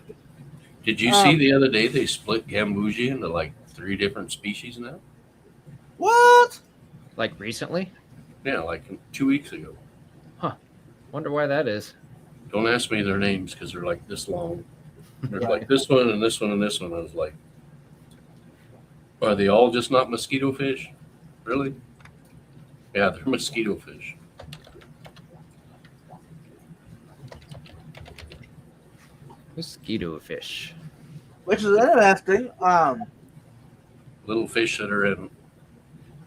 Did you see the other day they split gambusia into like 3 different species now? What? Like recently? Yeah, like 2 weeks ago. Wonder why that is. Don't ask me their names because they're like this long. There's Right. like this one and this one and this one. I was like, are they all just not mosquito fish? Really? Yeah, they're mosquito fish. Mosquito fish. Which is interesting. Little fish that are in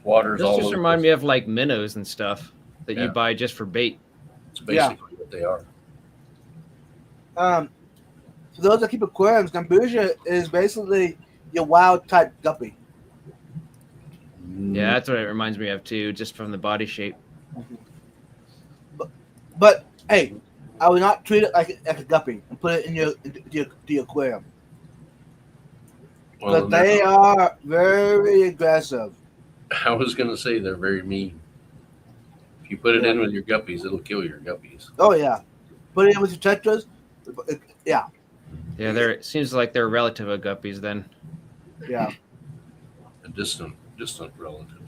waters This all just over. remind me of like minnows and stuff that you Yeah. buy just for bait. It's basically what they are. For those that keep aquariums, gambusia is basically your wild type guppy. Yeah, that's what it reminds me of too, just from the body shape. But hey, I would not treat it like a guppy and put it in your aquarium. Well, But they are very aggressive. I was going to say they're very mean. If you put it in with your guppies, it'll kill your guppies. Oh yeah, put it in with your tetras. Yeah, Yeah, it seems like they're relative of guppies then. yeah. A distant relative.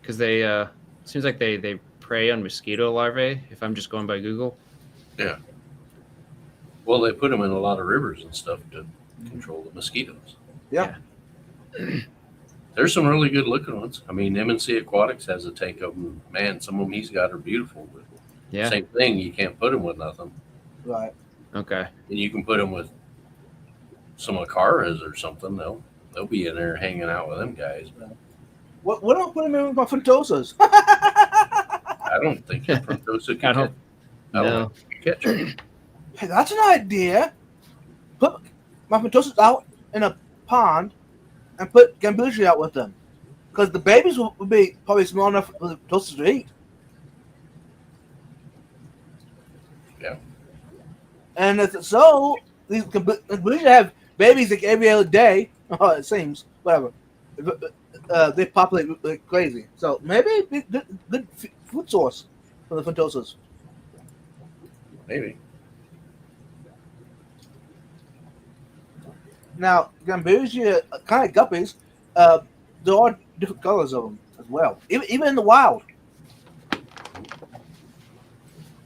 Because they seems like they prey on mosquito larvae, if I'm just going by Google. Yeah. Well, they put them in a lot of rivers and stuff to control the mosquitoes. Yeah. There's some really good looking ones. I mean, M&C Aquatics has a tank of them. Man, some of them he's got are beautiful. But Yeah. same thing, you can't put them with nothing. Right. Okay. And you can put them with some Acaras or something. They'll be in there hanging out with them guys. What don't put them in with my Frontosas? I don't think your Frontosa can I don't- No. catch them. Hey, that's an idea. Put my Frontosas out in a pond and put gambusia out with them. because the babies will be probably small enough for the toasters to eat. Yeah. And if it's so, these we should have babies like every other day. Oh, it seems whatever. They populate like crazy. So maybe it'd be good food source for the Fantosas. Maybe. Now, Gambusia, kind of guppies, there are different colors of them as well, even in the wild.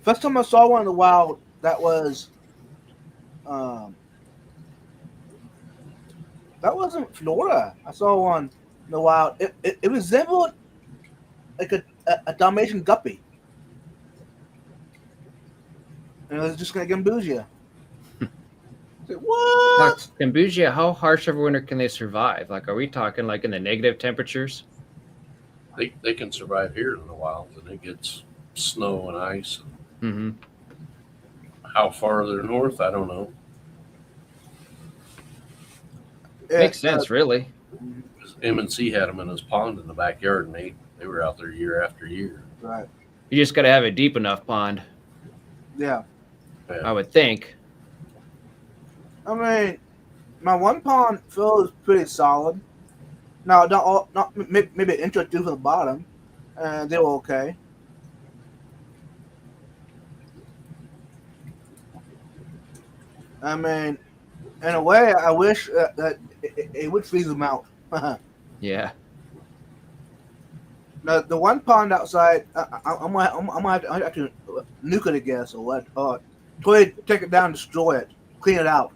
First time I saw one in the wild, that wasn't Florida. I saw one in the wild. It resembled like a Dalmatian guppy. And it was just like Gambusia. Like, what? Gambusia, how harsh of a winter can they survive? Like, are we talking like in the negative temperatures? They can survive here in the wild, and it gets snow and ice. Mm-hmm. How farther north, I don't know. Makes sense, really. M&C had them in his pond in the backyard, and they were out there year after year. Right. You just got to have a deep enough pond, Yeah. I would think. I mean, my one pond fill is pretty solid. Now, not maybe an inch or two from the bottom, and they were okay. I mean, in a way, I wish that it would freeze them out. Yeah. Now, the one pond outside, I'm gonna have to nuke it, I guess, or what? Or totally take it down, destroy it, clean it out,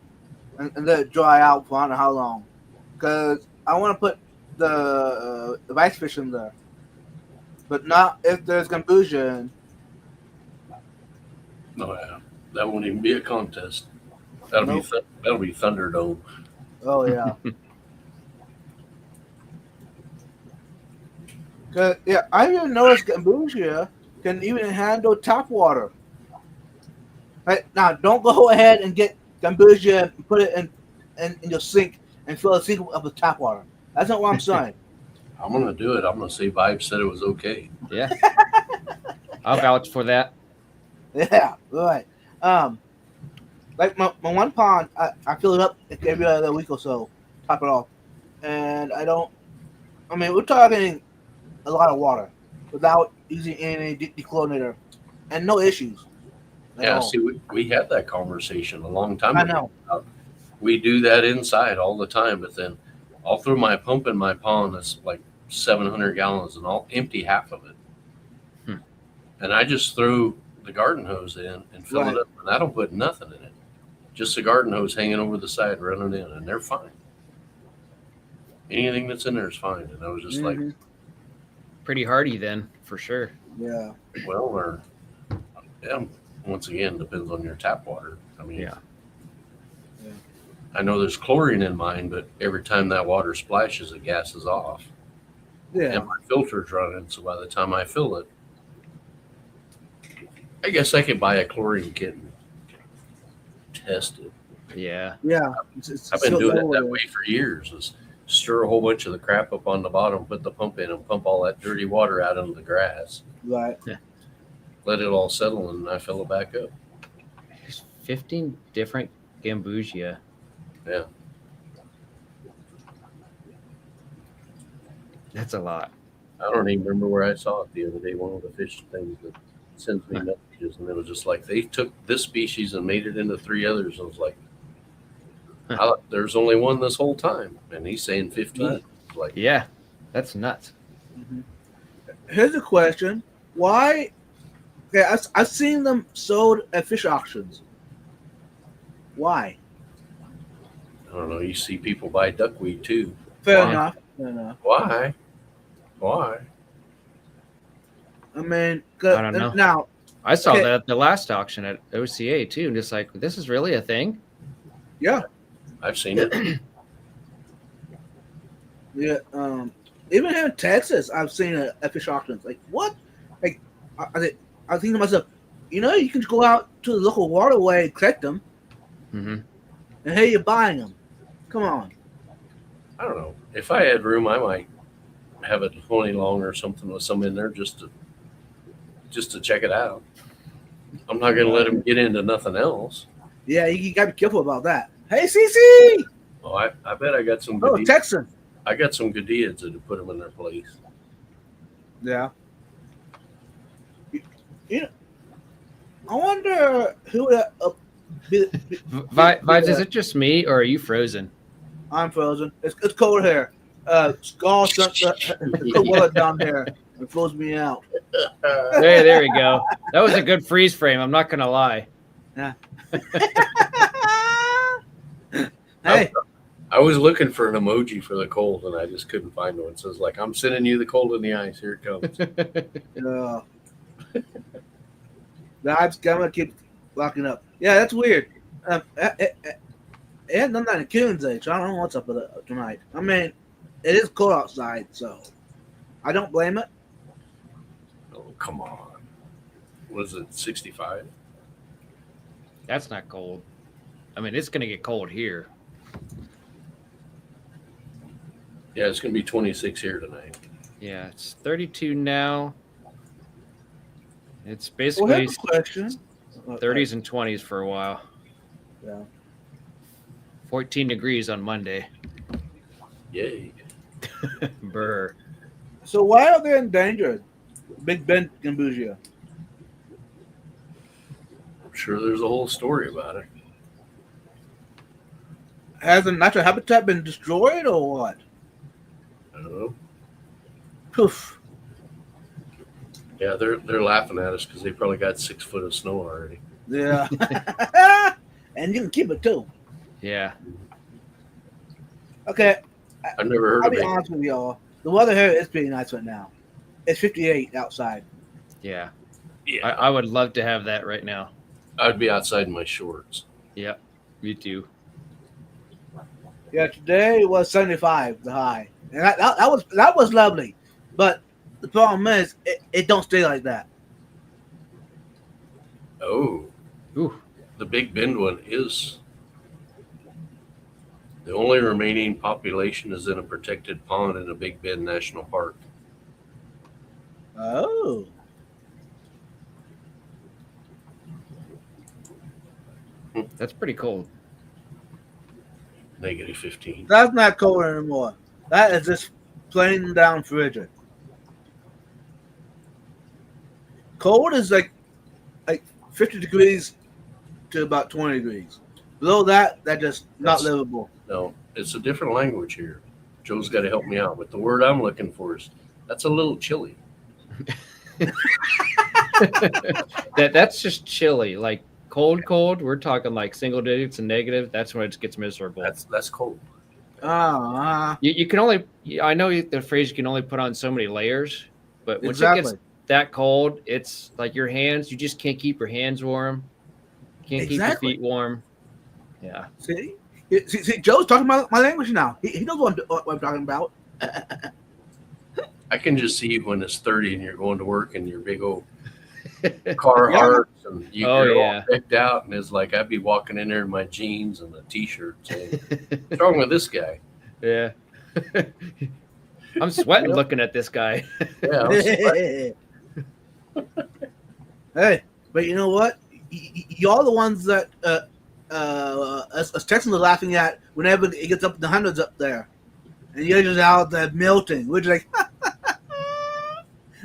and let it dry out for I don't know how long. Because I want to put the rice fish in there, but not if there's Gambusia in. No, yeah. That won't even be a contest. That'll be Thunderdome. Oh yeah. Cause yeah, I even noticed Gambusia can even handle tap water. Right now, don't go ahead and get Gambusia and put it in your sink and fill the sink up with tap water. That's not what I'm saying. I'm gonna do it. I'm gonna say Vibe said it was okay. Yeah. I'll vouch for that. Yeah, right. Like my one pond, I fill it up like every other week or so, top it off, and I don't. I mean, we're talking a lot of water without using any dechlorinator, and no issues. at Yeah, all. see, we had that conversation a long time I ago. know. We do that inside all the time, but then I'll throw my pump in my pond that's like 700 gallons, and I'll empty half of it. And I just throw the garden hose in and fill Right. it up, and I don't put nothing in it. Just the garden hose hanging over the side, running in, and they're fine. Anything that's in there is fine. And I was just like, Mhm. Pretty hardy then, for sure. Yeah. well, or yeah, once again, depends on your tap water. I mean, Yeah. I know there's chlorine in mine, but every time that water splashes, it gases off. Yeah. And my filter's running, so by the time I fill it, I guess I could buy a chlorine kit and test it. Yeah. Yeah. I've been doing it that way for years. Is stir a whole bunch of the crap up on the bottom, put the pump in, and pump all that dirty water out into the grass. Right. Let it all settle, and I fill it back up. There's 15 different Gambusia. Yeah. That's a lot. I don't even remember where I saw it the other day. One of the fish things that sends me messages, and it was just like they took this species and made it into 3 others. I was like, there's only one this whole time, and he's saying 15. Right. Like, Yeah. That's nuts. Here's a question: why? Okay, I've seen them sold at fish auctions. Why? I don't know. You see people buy duckweed too. Fair Why? enough. Fair enough. Why? Why? I mean, I don't know. Now, I saw Okay. that at the last auction at OCA too, and just like, this is really a thing. yeah, I've seen it. yeah. Even here in Texas, I've seen it at fish auctions. Like, what? Like, I think to myself, you can go out to the local waterway and collect them, Mm-hmm. and here you're buying them. Come on. I don't know. If I had room, I might have a 20 long or something with some in there just to check it out. I'm not going to let him get into nothing else. Yeah, you got to be careful about that. Hey, CC! Oh, I bet I got some Oh, good Texan. I got some good deeds to put them in their place. Yeah. You know, I wonder who Vibes, is it just me or are you frozen? I'm frozen. It's cold here. Skull the weather down here. It flows me out. There we go. That was a good freeze frame. I'm not gonna lie. Yeah. Hey. I was looking for an emoji for the cold and I just couldn't find one. So it's like, I'm sending you the cold in the ice. Here it comes. The camera keeps locking up. Yeah, that's weird. It hasn't done that in Coons Age, so I don't know what's up with it tonight. I mean, it is cold outside, so I don't blame it. Oh, come on. Was it 65? That's not cold. I mean, it's gonna get cold here. Yeah, it's going to be 26 here tonight. Yeah, it's 32 now. It's Well, basically here's a question. 30s and 20s for a while. Yeah. 14 degrees on Monday. Yay. Brr. So why are they endangered? Big Ben Gambusia. I'm sure there's a whole story about it. Has the natural habitat been destroyed or what? I don't know. Poof. Yeah, they're laughing at us because they probably got 6 foot of snow already. Yeah. And you can keep it too. Yeah. Okay. I've never heard I'll of be it. honest with y'all. The weather here is pretty nice right now. It's 58 outside. Yeah. Yeah, I would love to have that right now. I'd be outside in my shorts. Yep. Me too. Yeah, today was 75, the high. And that was lovely. But the problem is it don't stay like that. Oh, Ooh. the Big Bend one is. The only remaining population is in a protected pond in a Big Bend National Park. Oh. That's pretty cold. Negative 15. That's not cold anymore. That is just plain down frigid. Cold is like 50 degrees to about 20 degrees. Below that just not That's- livable. No, it's a different language here. Joe's got to help me out. But the word I'm looking for is that's a little chilly. That's just chilly. Like cold. We're talking like single digits and negative. That's when it gets miserable. That's cold. You can only. I know the phrase you can only put on so many layers, but once it Exactly. gets that cold, it's like your hands. You just can't keep your hands warm. Can't Exactly. keep your feet warm. Yeah. See, Joe's talking about my language now. He knows what I'm talking about. I can just see when it's 30 and you're going to work and your big old car Yeah. hearts and you're all yeah. decked out and it's like I'd be walking in there in my jeans and a t-shirt saying, what's wrong with this guy? Yeah. I'm sweating looking at this guy. Yeah, I'm sweating. Hey, but you know what? Y'all the ones that us Texans are laughing at whenever it gets up in the hundreds up there, and you're just out there melting. We're just like,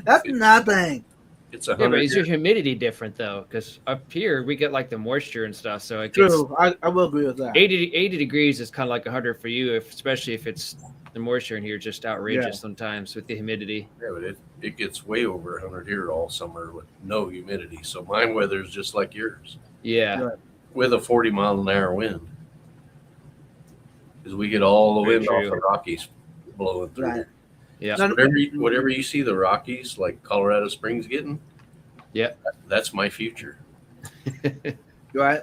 that's nothing. It's a Yeah, but 100 is your humidity different though? Because up here we get like the moisture and stuff, so it gets True, I will agree with that. 80 degrees is kind of like 100 for you, especially if it's the moisture in here just outrageous Yeah. sometimes with the humidity. Yeah, but it gets way over 100 here all summer with no humidity. So my weather's just like yours Yeah. Right. with a 40-mile-an-hour wind. Because we get all the Very wind off true. the Rockies blowing through. Right. Yeah. No, Whatever you see the Rockies, like Colorado Springs getting, Yeah. that's my future. right.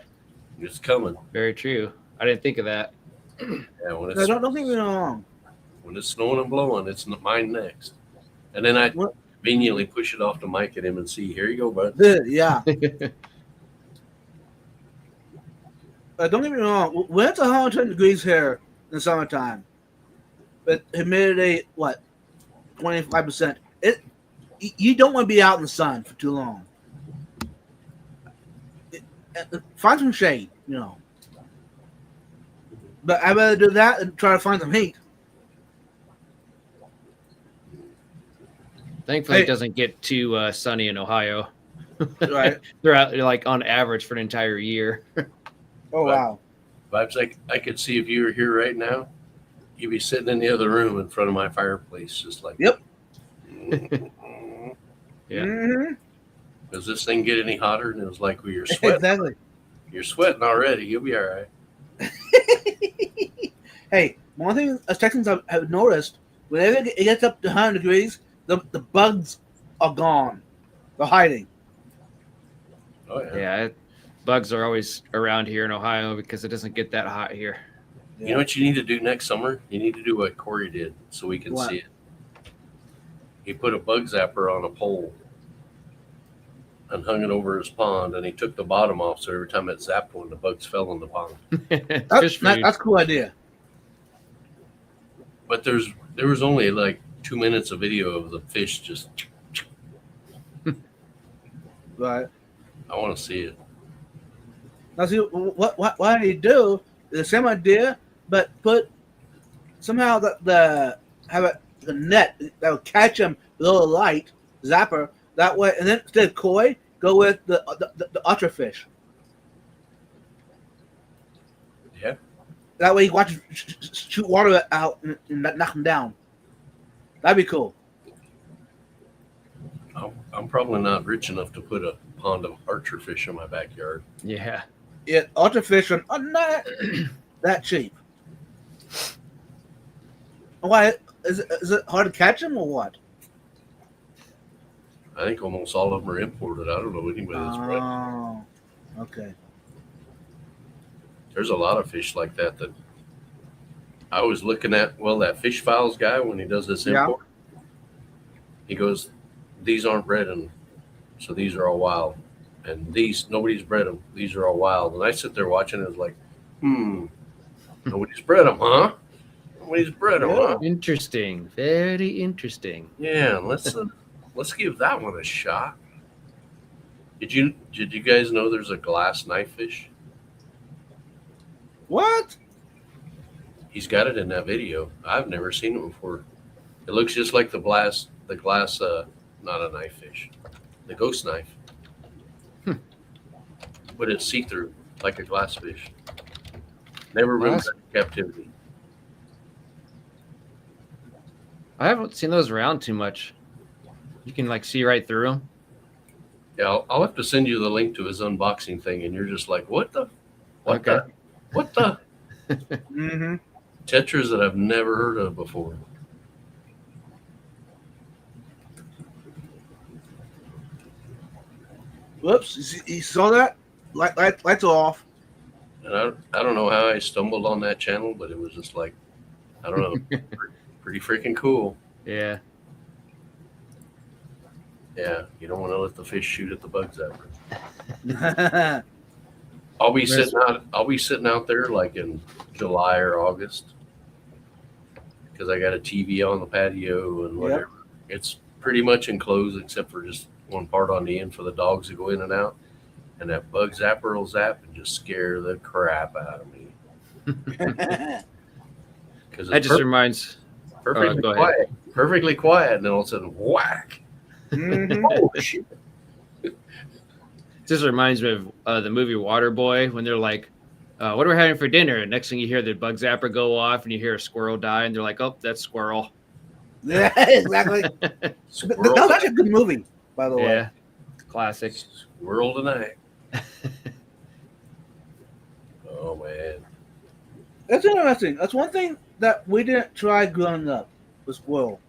It's coming. Very true. I didn't think of that. Yeah, when No, it's don't think me wrong. when it's snowing and blowing, it's mine next. And then I What? conveniently push it off the mic at him and see, here you go, bud. Yeah. Don't get me wrong. When it's 110 degrees here in the summertime, but humidity, what, 25%. You don't want to be out in the sun for too long. Find some shade, you know. But I'd rather do that than try to find some heat. Thankfully, Hey. it doesn't get too sunny in Ohio. Right. They're out like on average for an entire year. Oh, wow. Vibes, like I could see if you were here right now, you'd be sitting in the other room in front of my fireplace, just like. Yep. Yeah. Mm-hmm. Does this thing get any hotter? And it was like, well, you're sweating. Exactly. You're sweating already. You'll be all right. Hey, one thing as Texans have noticed, whenever it gets up to 100 degrees, the bugs are gone. They're hiding. Oh yeah. Yeah. Bugs are always around here in Ohio because it doesn't get that hot here. You know what you need to do next summer? You need to do what Corey did so we can What? see it. He put a bug zapper on a pole and hung it over his pond, and he took the bottom off, so every time it zapped one, the bugs fell in the pond. Fish food. That's a cool idea. But there was only like 2 minutes of video of the fish just. Right. I want to see it. Now, see, what do you do? The same idea, but put somehow have a net that will catch them below the light, zapper, that way, and then instead of koi, go with the ultra fish. Yeah. That way you watch shoot water out and knock them down. That'd be cool. I'm probably not rich enough to put a pond of archer fish in my backyard. Yeah. Yeah, ultra fish are not that cheap. Why is it hard to catch them or what? I think almost all of them are imported. I don't know anybody that's bred. Oh, okay. There's a lot of fish like that I was looking at. Well, that Fish Files guy, when he does this Yeah. import, he goes, these aren't bred, and so these are all wild. And these, nobody's bred them. These are all wild. And I sit there watching it, like, nobody's bred them, huh? Nobody's bred them, huh? Interesting. Very interesting. Yeah, let's give that one a shot. Did you guys know there's a glass knife fish? What? He's got it in that video. I've never seen it before. It looks just like the glass, not a knife fish, the ghost knife. But it's see-through, like a glass fish. Never been Glass- in captivity. I haven't seen those around too much. You can like see right through them. Yeah, I'll have to send you the link to his unboxing thing, and you're just like, what the? Okay. What the? Mm-hmm. Tetras that I've never heard of before. Whoops! You saw that? Lights off. And I don't know how I stumbled on that channel, but it was just like, I don't know, pretty freaking cool. Yeah. Yeah, you don't want to let the fish shoot at the bug zapper. Yeah. I'll be sitting out there like in July or August because I got a TV on the patio and whatever. It's pretty much enclosed except for just one part on the end for the dogs to go in and out. And that bug zapper will zap and just scare the crap out of me. Because That it's just reminds. perfectly go ahead. quiet. Perfectly quiet. And then all of a sudden, whack. Mhm. Oh, shit. Just reminds me of the movie Waterboy when they're like, "What are we having for dinner?" And next thing you hear the bug zapper go off, and you hear a squirrel die, and they're like, "Oh, that's squirrel." Yeah, exactly. That was actually a good movie, by the way. Yeah, classic. Squirrel tonight. Oh, man. That's interesting. That's one thing that we didn't try growing up was squirrel.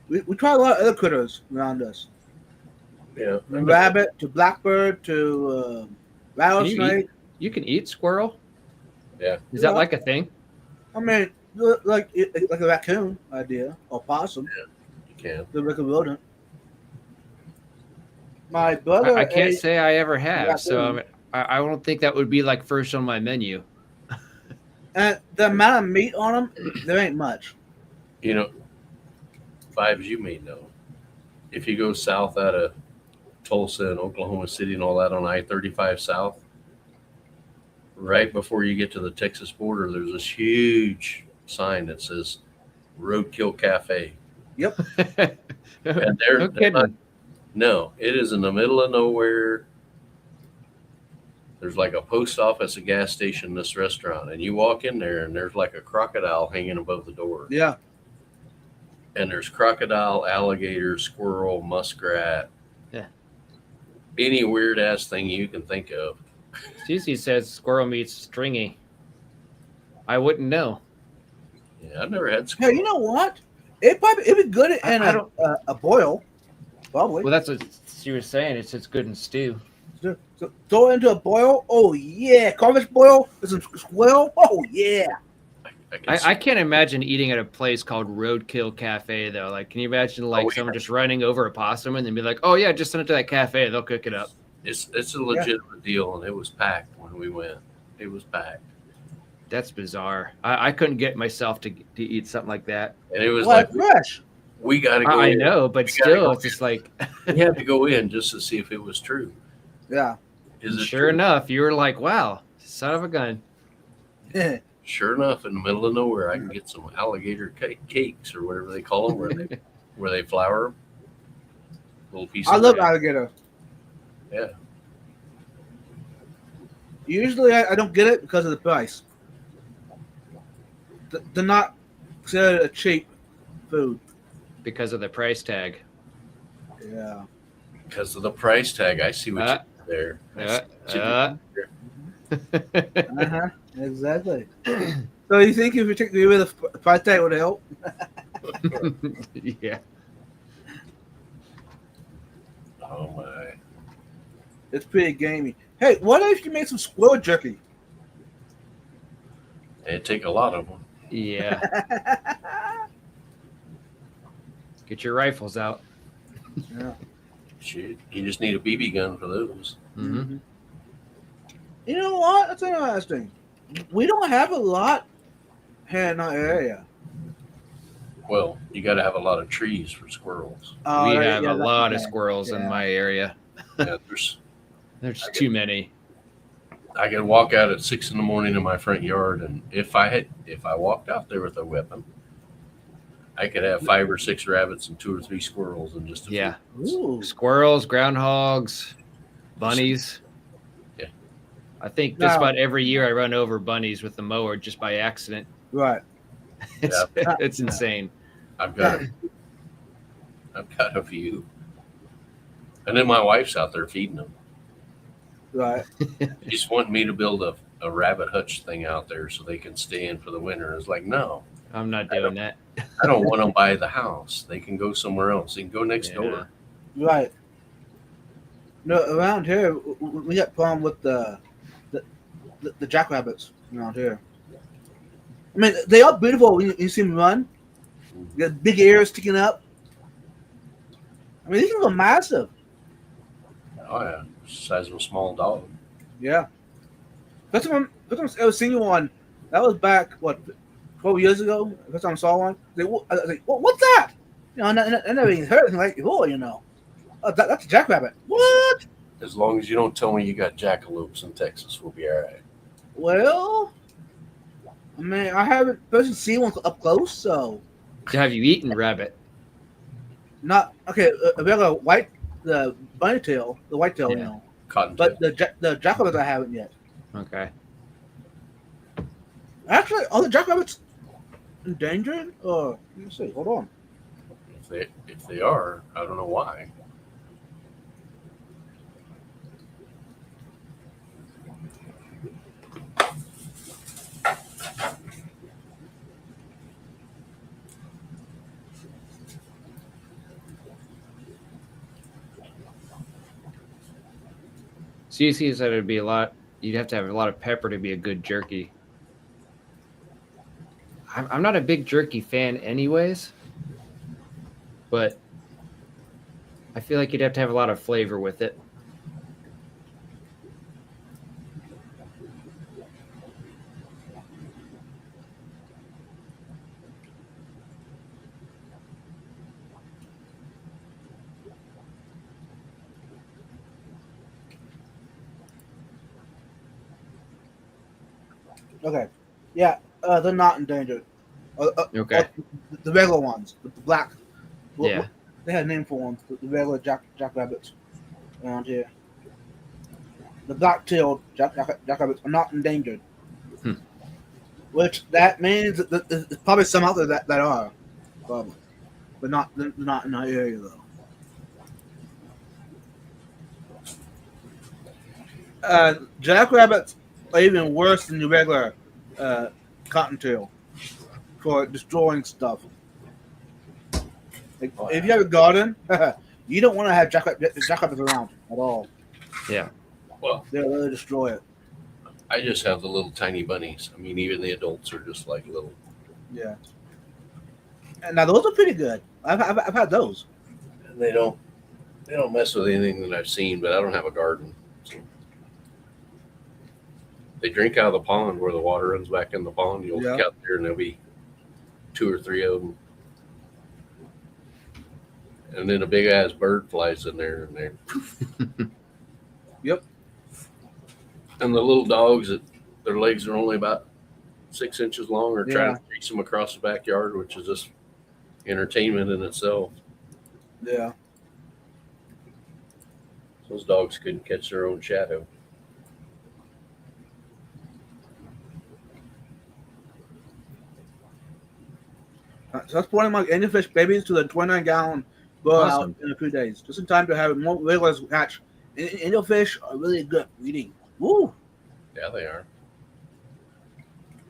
We tried a lot of other critters around us. Yeah. From rabbit to blackbird to rattlesnake. You can eat squirrel. Yeah. Is that Yeah. like a thing? I mean, like a raccoon idea or possum, You can. the like a rodent. My brother. I can't ate- say I ever have, so raccoon. I don't think that would be like first on my menu. And the amount of meat on them, there ain't much. You know, I-35, as you may know, if you go south out of Tulsa and Oklahoma City and all that on I-35 south, right before you get to the Texas border, there's this huge sign that says Roadkill Cafe. Yep. And No kidding. no, it is in the middle of nowhere. There's like a post office, a gas station, this restaurant, and you walk in there and there's like a crocodile hanging above the door. Yeah. And there's crocodile, alligator, squirrel, muskrat. Yeah. Any weird ass thing you can think of. Cece says squirrel meat's stringy. I wouldn't know. Yeah, I've never had Hey, squirrel. you know what? It'd be good in I don't- a boil. Probably. Well, that's what she was saying. It's good in stew. So throw it into a boil. Oh yeah, crawfish boil with some squirrel. Oh yeah. I can't imagine eating at a place called Roadkill Cafe though. Like, can you imagine like yeah. someone just running over a possum and then be like, "Oh yeah, just send it to that cafe. They'll cook it up." It's a legitimate deal, and it was packed when we went. It was packed, That's bizarre. I couldn't get myself to eat something like that. and it was Well, like fresh. we got to go. I in. know, but We gotta still, go it's just like We had to go in just to see if it was true. Yeah. Is it sure true? enough, you were like, "Wow, son of a gun." Sure enough, in the middle of nowhere, I can get some alligator cakes or whatever they call them, where they flour them. Little piece. I of love bread. alligator. Yeah. Usually I don't get it because of the price. They're not considered a cheap food. because of the price tag. Yeah. Because of the price tag, I see what you did there. I see what you did there. Uh-huh. Exactly. So you think if we take rid of the price tag would help? Yeah. Oh my! It's pretty gamey. Hey, what if you make some squirrel jerky? It'd take a lot of them. Yeah. Get your rifles out. Yeah. Shit, you just need a BB gun for those. Mm-hmm. You know what? That's interesting. We don't have a lot here in our area. Well, you got to have a lot of trees for squirrels. We yeah, have a that's lot of okay. squirrels in Yeah. my area. Yeah, There's too many. I could walk out at 6 a.m. in my front yard, and if I walked out there with a weapon, I could have 5 or 6 rabbits and 2 or 3 squirrels in just a Yeah. few minutes. Ooh. Squirrels, groundhogs, bunnies. Yeah. I think Now- just about every year I run over bunnies with the mower just by accident. Right. It's, Yeah. it's insane. I've got a few, and then my wife's out there feeding them. Right. She's wanting me to build a rabbit hutch thing out there so they can stay in for the winter. It's like, no, I'm not doing that. I don't want them by the house. They can go somewhere else. They can go next door. Right. No, around here we got problem with the jackrabbits around here. I mean, they are beautiful when you see them run. They got big ears sticking up. I mean, these are massive. Oh yeah, size of a small dog. Yeah. First time I ever seen one, that was back, what, 12 years ago? First time I saw one. I was like, what's that? You know, I never even heard anything like, oh, you know. Oh, that's a jackrabbit. What? As long as you don't tell me you got jackalopes in Texas, we'll be all right. Well, I mean, I haven't personally seen one up close, so Have you eaten rabbit? not okay. A regular the bunny tail, the white tail, you Yeah. know. Cottontail. But the jackrabbits I haven't yet. Okay. Actually, are the jackrabbits endangered? Or let me see. Hold on. If they are, I don't know why. CC said it'd be a lot. You'd have to have a lot of pepper to be a good jerky. I'm not a big jerky fan, anyways. But I feel like you'd have to have a lot of flavor with it. Okay. Yeah, they're not endangered. Okay. The regular ones, the black. Yeah. They had a name for them. The regular jackrabbits around here. The black-tailed jackrabbits are not endangered. Hmm. Which that means that there's probably some out there that are, probably, but not they're not in our area though. Jackrabbits are even worse than the regular cottontail for destroying stuff. Like, if you have a garden, you don't want to have jackrabbits around at all. Yeah. Well, They'll really destroy it. I just have the little tiny bunnies. I mean, even the adults are just like little. Yeah. And now those are pretty good. I've had those. And they don't mess with anything that I've seen, but I don't have a garden. So they drink out of the pond where the water runs back in the pond. You'll look out there and there'll be 2 or 3 of them. And then a big ass bird flies in there and they Yep. And the little dogs that their legs are only about 6 inches long are trying Yeah. to chase them across the backyard, which is just entertainment in itself. Yeah. Those dogs couldn't catch their own shadow. So that's putting my angelfish babies to the 29-gallon boil Awesome. out in a few days, just in time to have more regulars hatch. Angelfish are really good at breeding. Woo! Yeah, they are.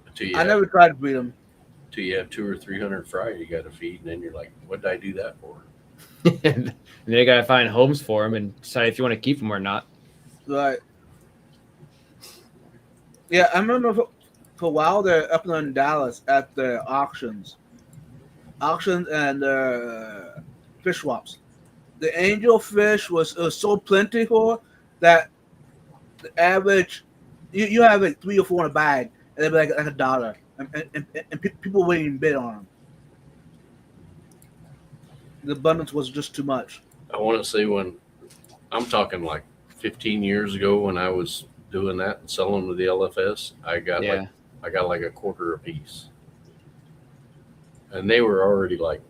Until I never tried to breed them. you have 200 or 300 fry you got to feed, and then you're like, what did I do that for? And then you gotta find homes for them and decide if you want to keep them or not. Right. Yeah, I remember for a while there up in Dallas at the auctions and fish swaps. The angelfish was so plentiful that the average you have like 3 or 4 in a bag, and they'd be like $1, and people wouldn't even bid on them. The abundance was just too much. I want to say when I'm talking like 15 years ago when I was doing that and selling to the LFS, I got like a quarter a piece. And they were already like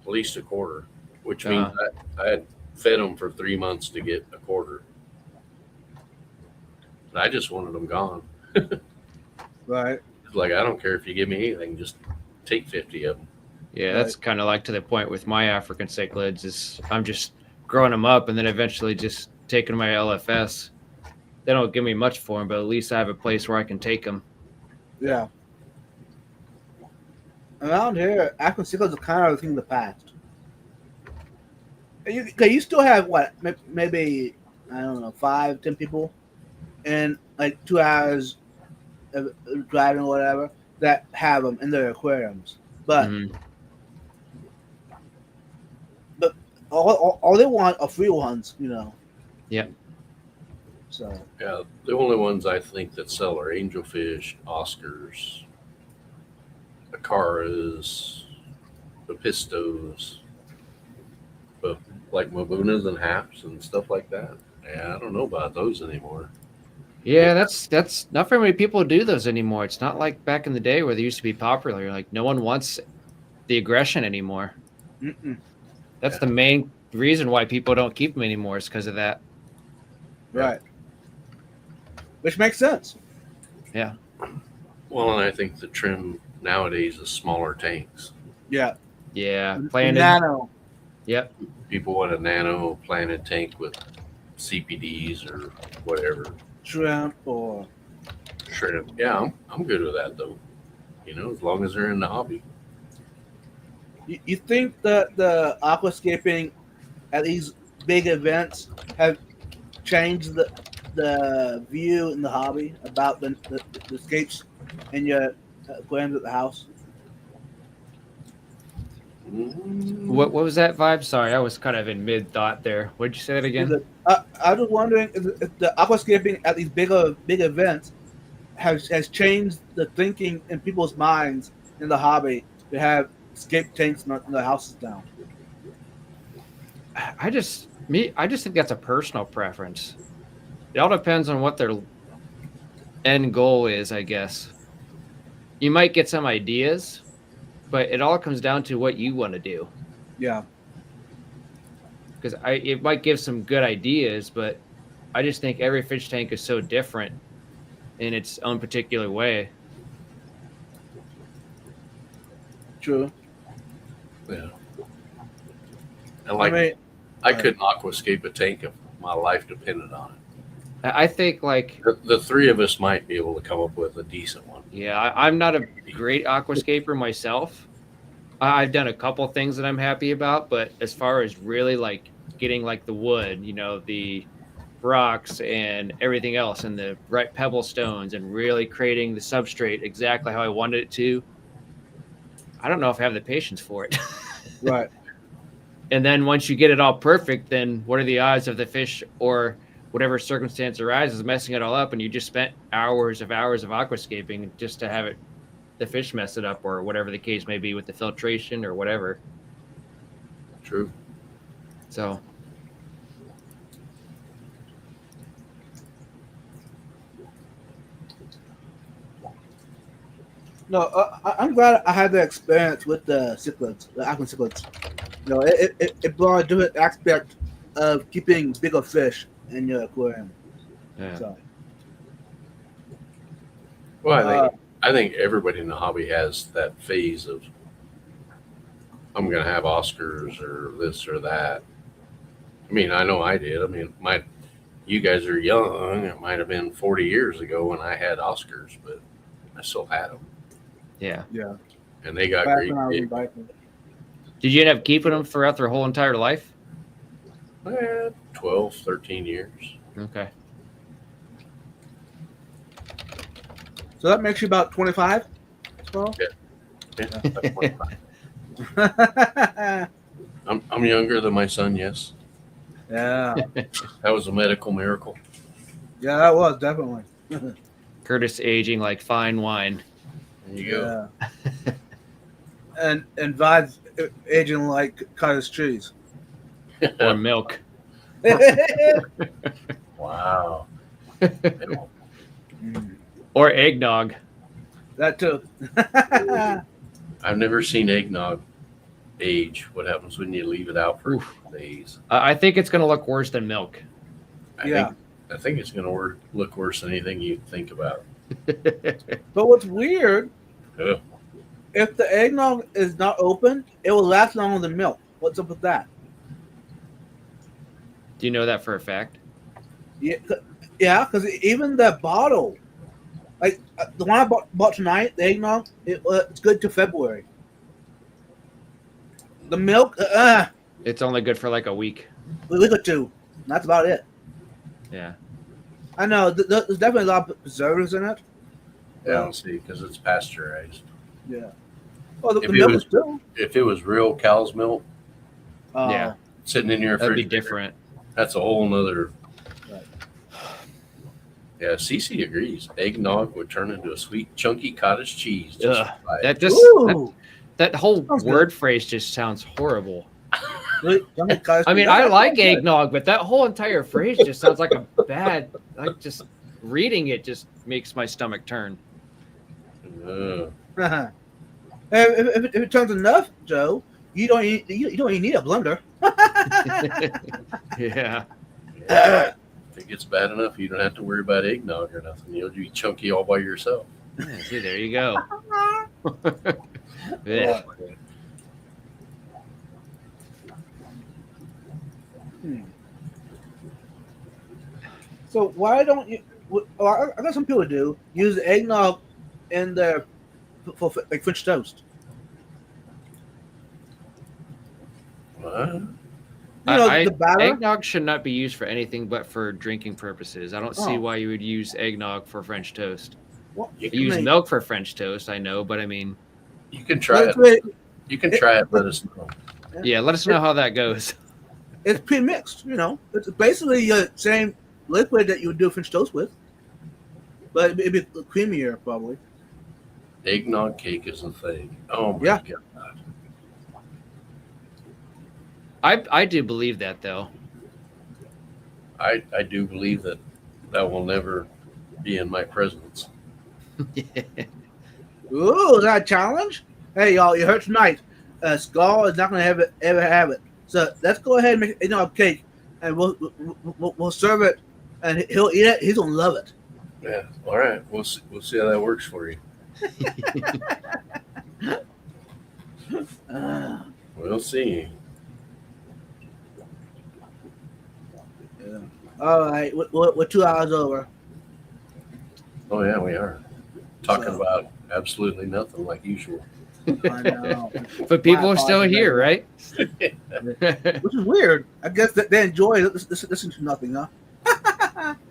at least a quarter, which means I had fed them for 3 months to get a quarter. And I just wanted them gone. Right. It's like, I don't care if you give me anything, just take 50 of them. Yeah, that's kind of like to the point with my African cichlids is I'm just growing them up and then eventually just taking my LFS. They don't give me much for them, but at least I have a place where I can take them. Yeah. Around here, African cichlids are kind of a thing of the past. You still have what? Maybe, I don't know, 5, 10 people in like 2 hours of driving or whatever that have them in their aquariums. But but all they want are free ones, you know. Yep. So Yeah, the only ones I think that sell are angelfish, Oscars, Acaras, Papistos, but like Mabunas and Haps and stuff like that. Yeah, I don't know about those anymore. Yeah, that's not very many people do those anymore. It's not like back in the day where they used to be popular. Like no one wants the aggression anymore. That's the main reason why people don't keep them anymore is because of that. right. Which makes sense. Yeah. Well, and I think the trend nowadays is smaller tanks. Yeah. Yeah. Planted. Nano. Yep. People want a nano planted tank with CPDs or whatever. Shrimp or Shrimp. Yeah, I'm good with that though. You know, as long as they're in the hobby. you think that the aquascaping at these big events have changed the view in the hobby about the escapes in your aquariums at the house? What was that vibe? Sorry, I was kind of in mid thought there. What did you say that again? I was wondering if the aquascaping at these big events has changed the thinking in people's minds in the hobby to have escape tanks in the houses now. I just think that's a personal preference. It all depends on what end goal is, I guess. You might get some ideas, but it all comes down to what you want to do. Yeah. Because it might give some good ideas, but I just think every fish tank is so different in its own particular way. True. Yeah. And like, I mean, I couldn't aquascape a tank if my life depended on it. I think like The three of us might be able to come up with a decent one. yeah, I'm not a great aquascaper myself. I've done a couple things that I'm happy about, but as far as really like getting like the wood, the rocks and everything else and the right pebble stones and really creating the substrate exactly how I wanted it to, I don't know if I have the patience for it. right. And then once you get it all perfect, then what are the odds of the fish or whatever circumstance arises messing it all up, and you just spent hours of aquascaping just to have the fish mess it up, or whatever the case may be with the filtration or whatever. True. So No, I'm glad I had the experience with the cichlids, the aqua cichlids. It brought a different aspect of keeping bigger fish in your aquarium. yeah. So, Well, I think everybody in the hobby has that phase of I'm going to have Oscars or this or that. I mean, I know I did. I mean, you guys are young. It might have been 40 years ago when I had Oscars, but I still had them, Yeah. yeah. and they got Back great. when I was in big. Viking. Did you end up keeping them throughout their whole entire life? 12, 13 years. Okay. So that makes you about 25. Well, Yeah, that's 25. I'm younger than my son. Yes, yeah, that was a medical miracle. yeah, that was definitely. Curtis aging like fine wine. There you go. Yeah. and Vide's aging like cottage cheese. Or milk. Wow. Mm, Or eggnog. that too. I've never seen eggnog age. What happens when you leave it out for days? I think it's going to look worse than milk. Yeah. I think it's going to look worse than anything you think about. But what's weird, Yeah. if the eggnog is not open, it will last longer than milk. What's up with that? Do you know that for a fact? Yeah, because even the bottle, like the one I bought tonight, the eggnog, it's good to February. The milk, It's only good for like a week. we got two. That's about it. Yeah. I know there's definitely a lot of preservatives in it. Yeah, I'll see, because it's pasteurized. Yeah. Well, the If it milk was- is too. If it was real cow's milk Yeah. sitting in your That'd be refrigerator, different. that's a whole nother. Right. Yeah, Cece agrees. Eggnog would turn into a sweet, chunky cottage cheese. Ugh. By That just Ooh. that whole Sounds good. word phrase just sounds horrible. Really? I mean, I like eggnog, but that whole entire phrase just sounds like a bad. Like just reading it just makes my stomach turn. If it turns enough, Joe, you don't even need a blender. Yeah. Yeah. If it gets bad enough, you don't have to worry about eggnog or nothing. You'll be chunky all by yourself. Yeah, see, there you go. Yeah. So why don't you? Well, I guess some people do use eggnog in their for like French toast. What? You know, the batter. Eggnog should not be used for anything but for drinking purposes. I don't see Oh. why you would use eggnog for French toast. Well, You You use mean- milk for French toast, I know, but I mean, You can try it. It's, You can try it. Let us know. yeah, let us know how that goes. it's pre-mixed. You know, it's basically the same liquid that you would do French toast with, but it'd be creamier probably. Eggnog cake is a thing. Oh my Yeah. god. I do believe that though. I do believe that will never be in my presence. Ooh, is that a challenge? Hey, y'all, you heard tonight. Skull is not going to ever have it. So let's go ahead and make a cake, and we'll serve it, and he'll eat it. He's going to love it. Yeah. All right. We'll see how that works for you. We'll see. Yeah. All right, we're 2 hours over. Oh yeah, we are talking So- about absolutely nothing like usual. I know. But people My are still apologies, here, right? Which is weird. I guess that they enjoy listening to nothing, huh?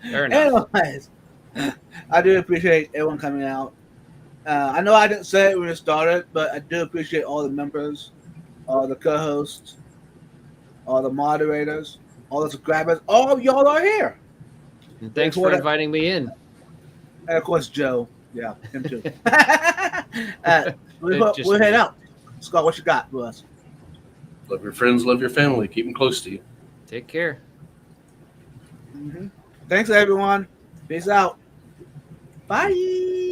Fair enough. Anyways, I do appreciate everyone coming out. I know I didn't say it when it started, but I do appreciate all the members, all the co-hosts, all the moderators, all the subscribers. All of y'all are here. And thanks for inviting me in. And of course, Joe. Yeah, him too. It's just we'll head me. out. Scott, what you got for us? Love your friends, love your family, keep them close to you. Take care. Thanks, everyone. Peace out. Bye.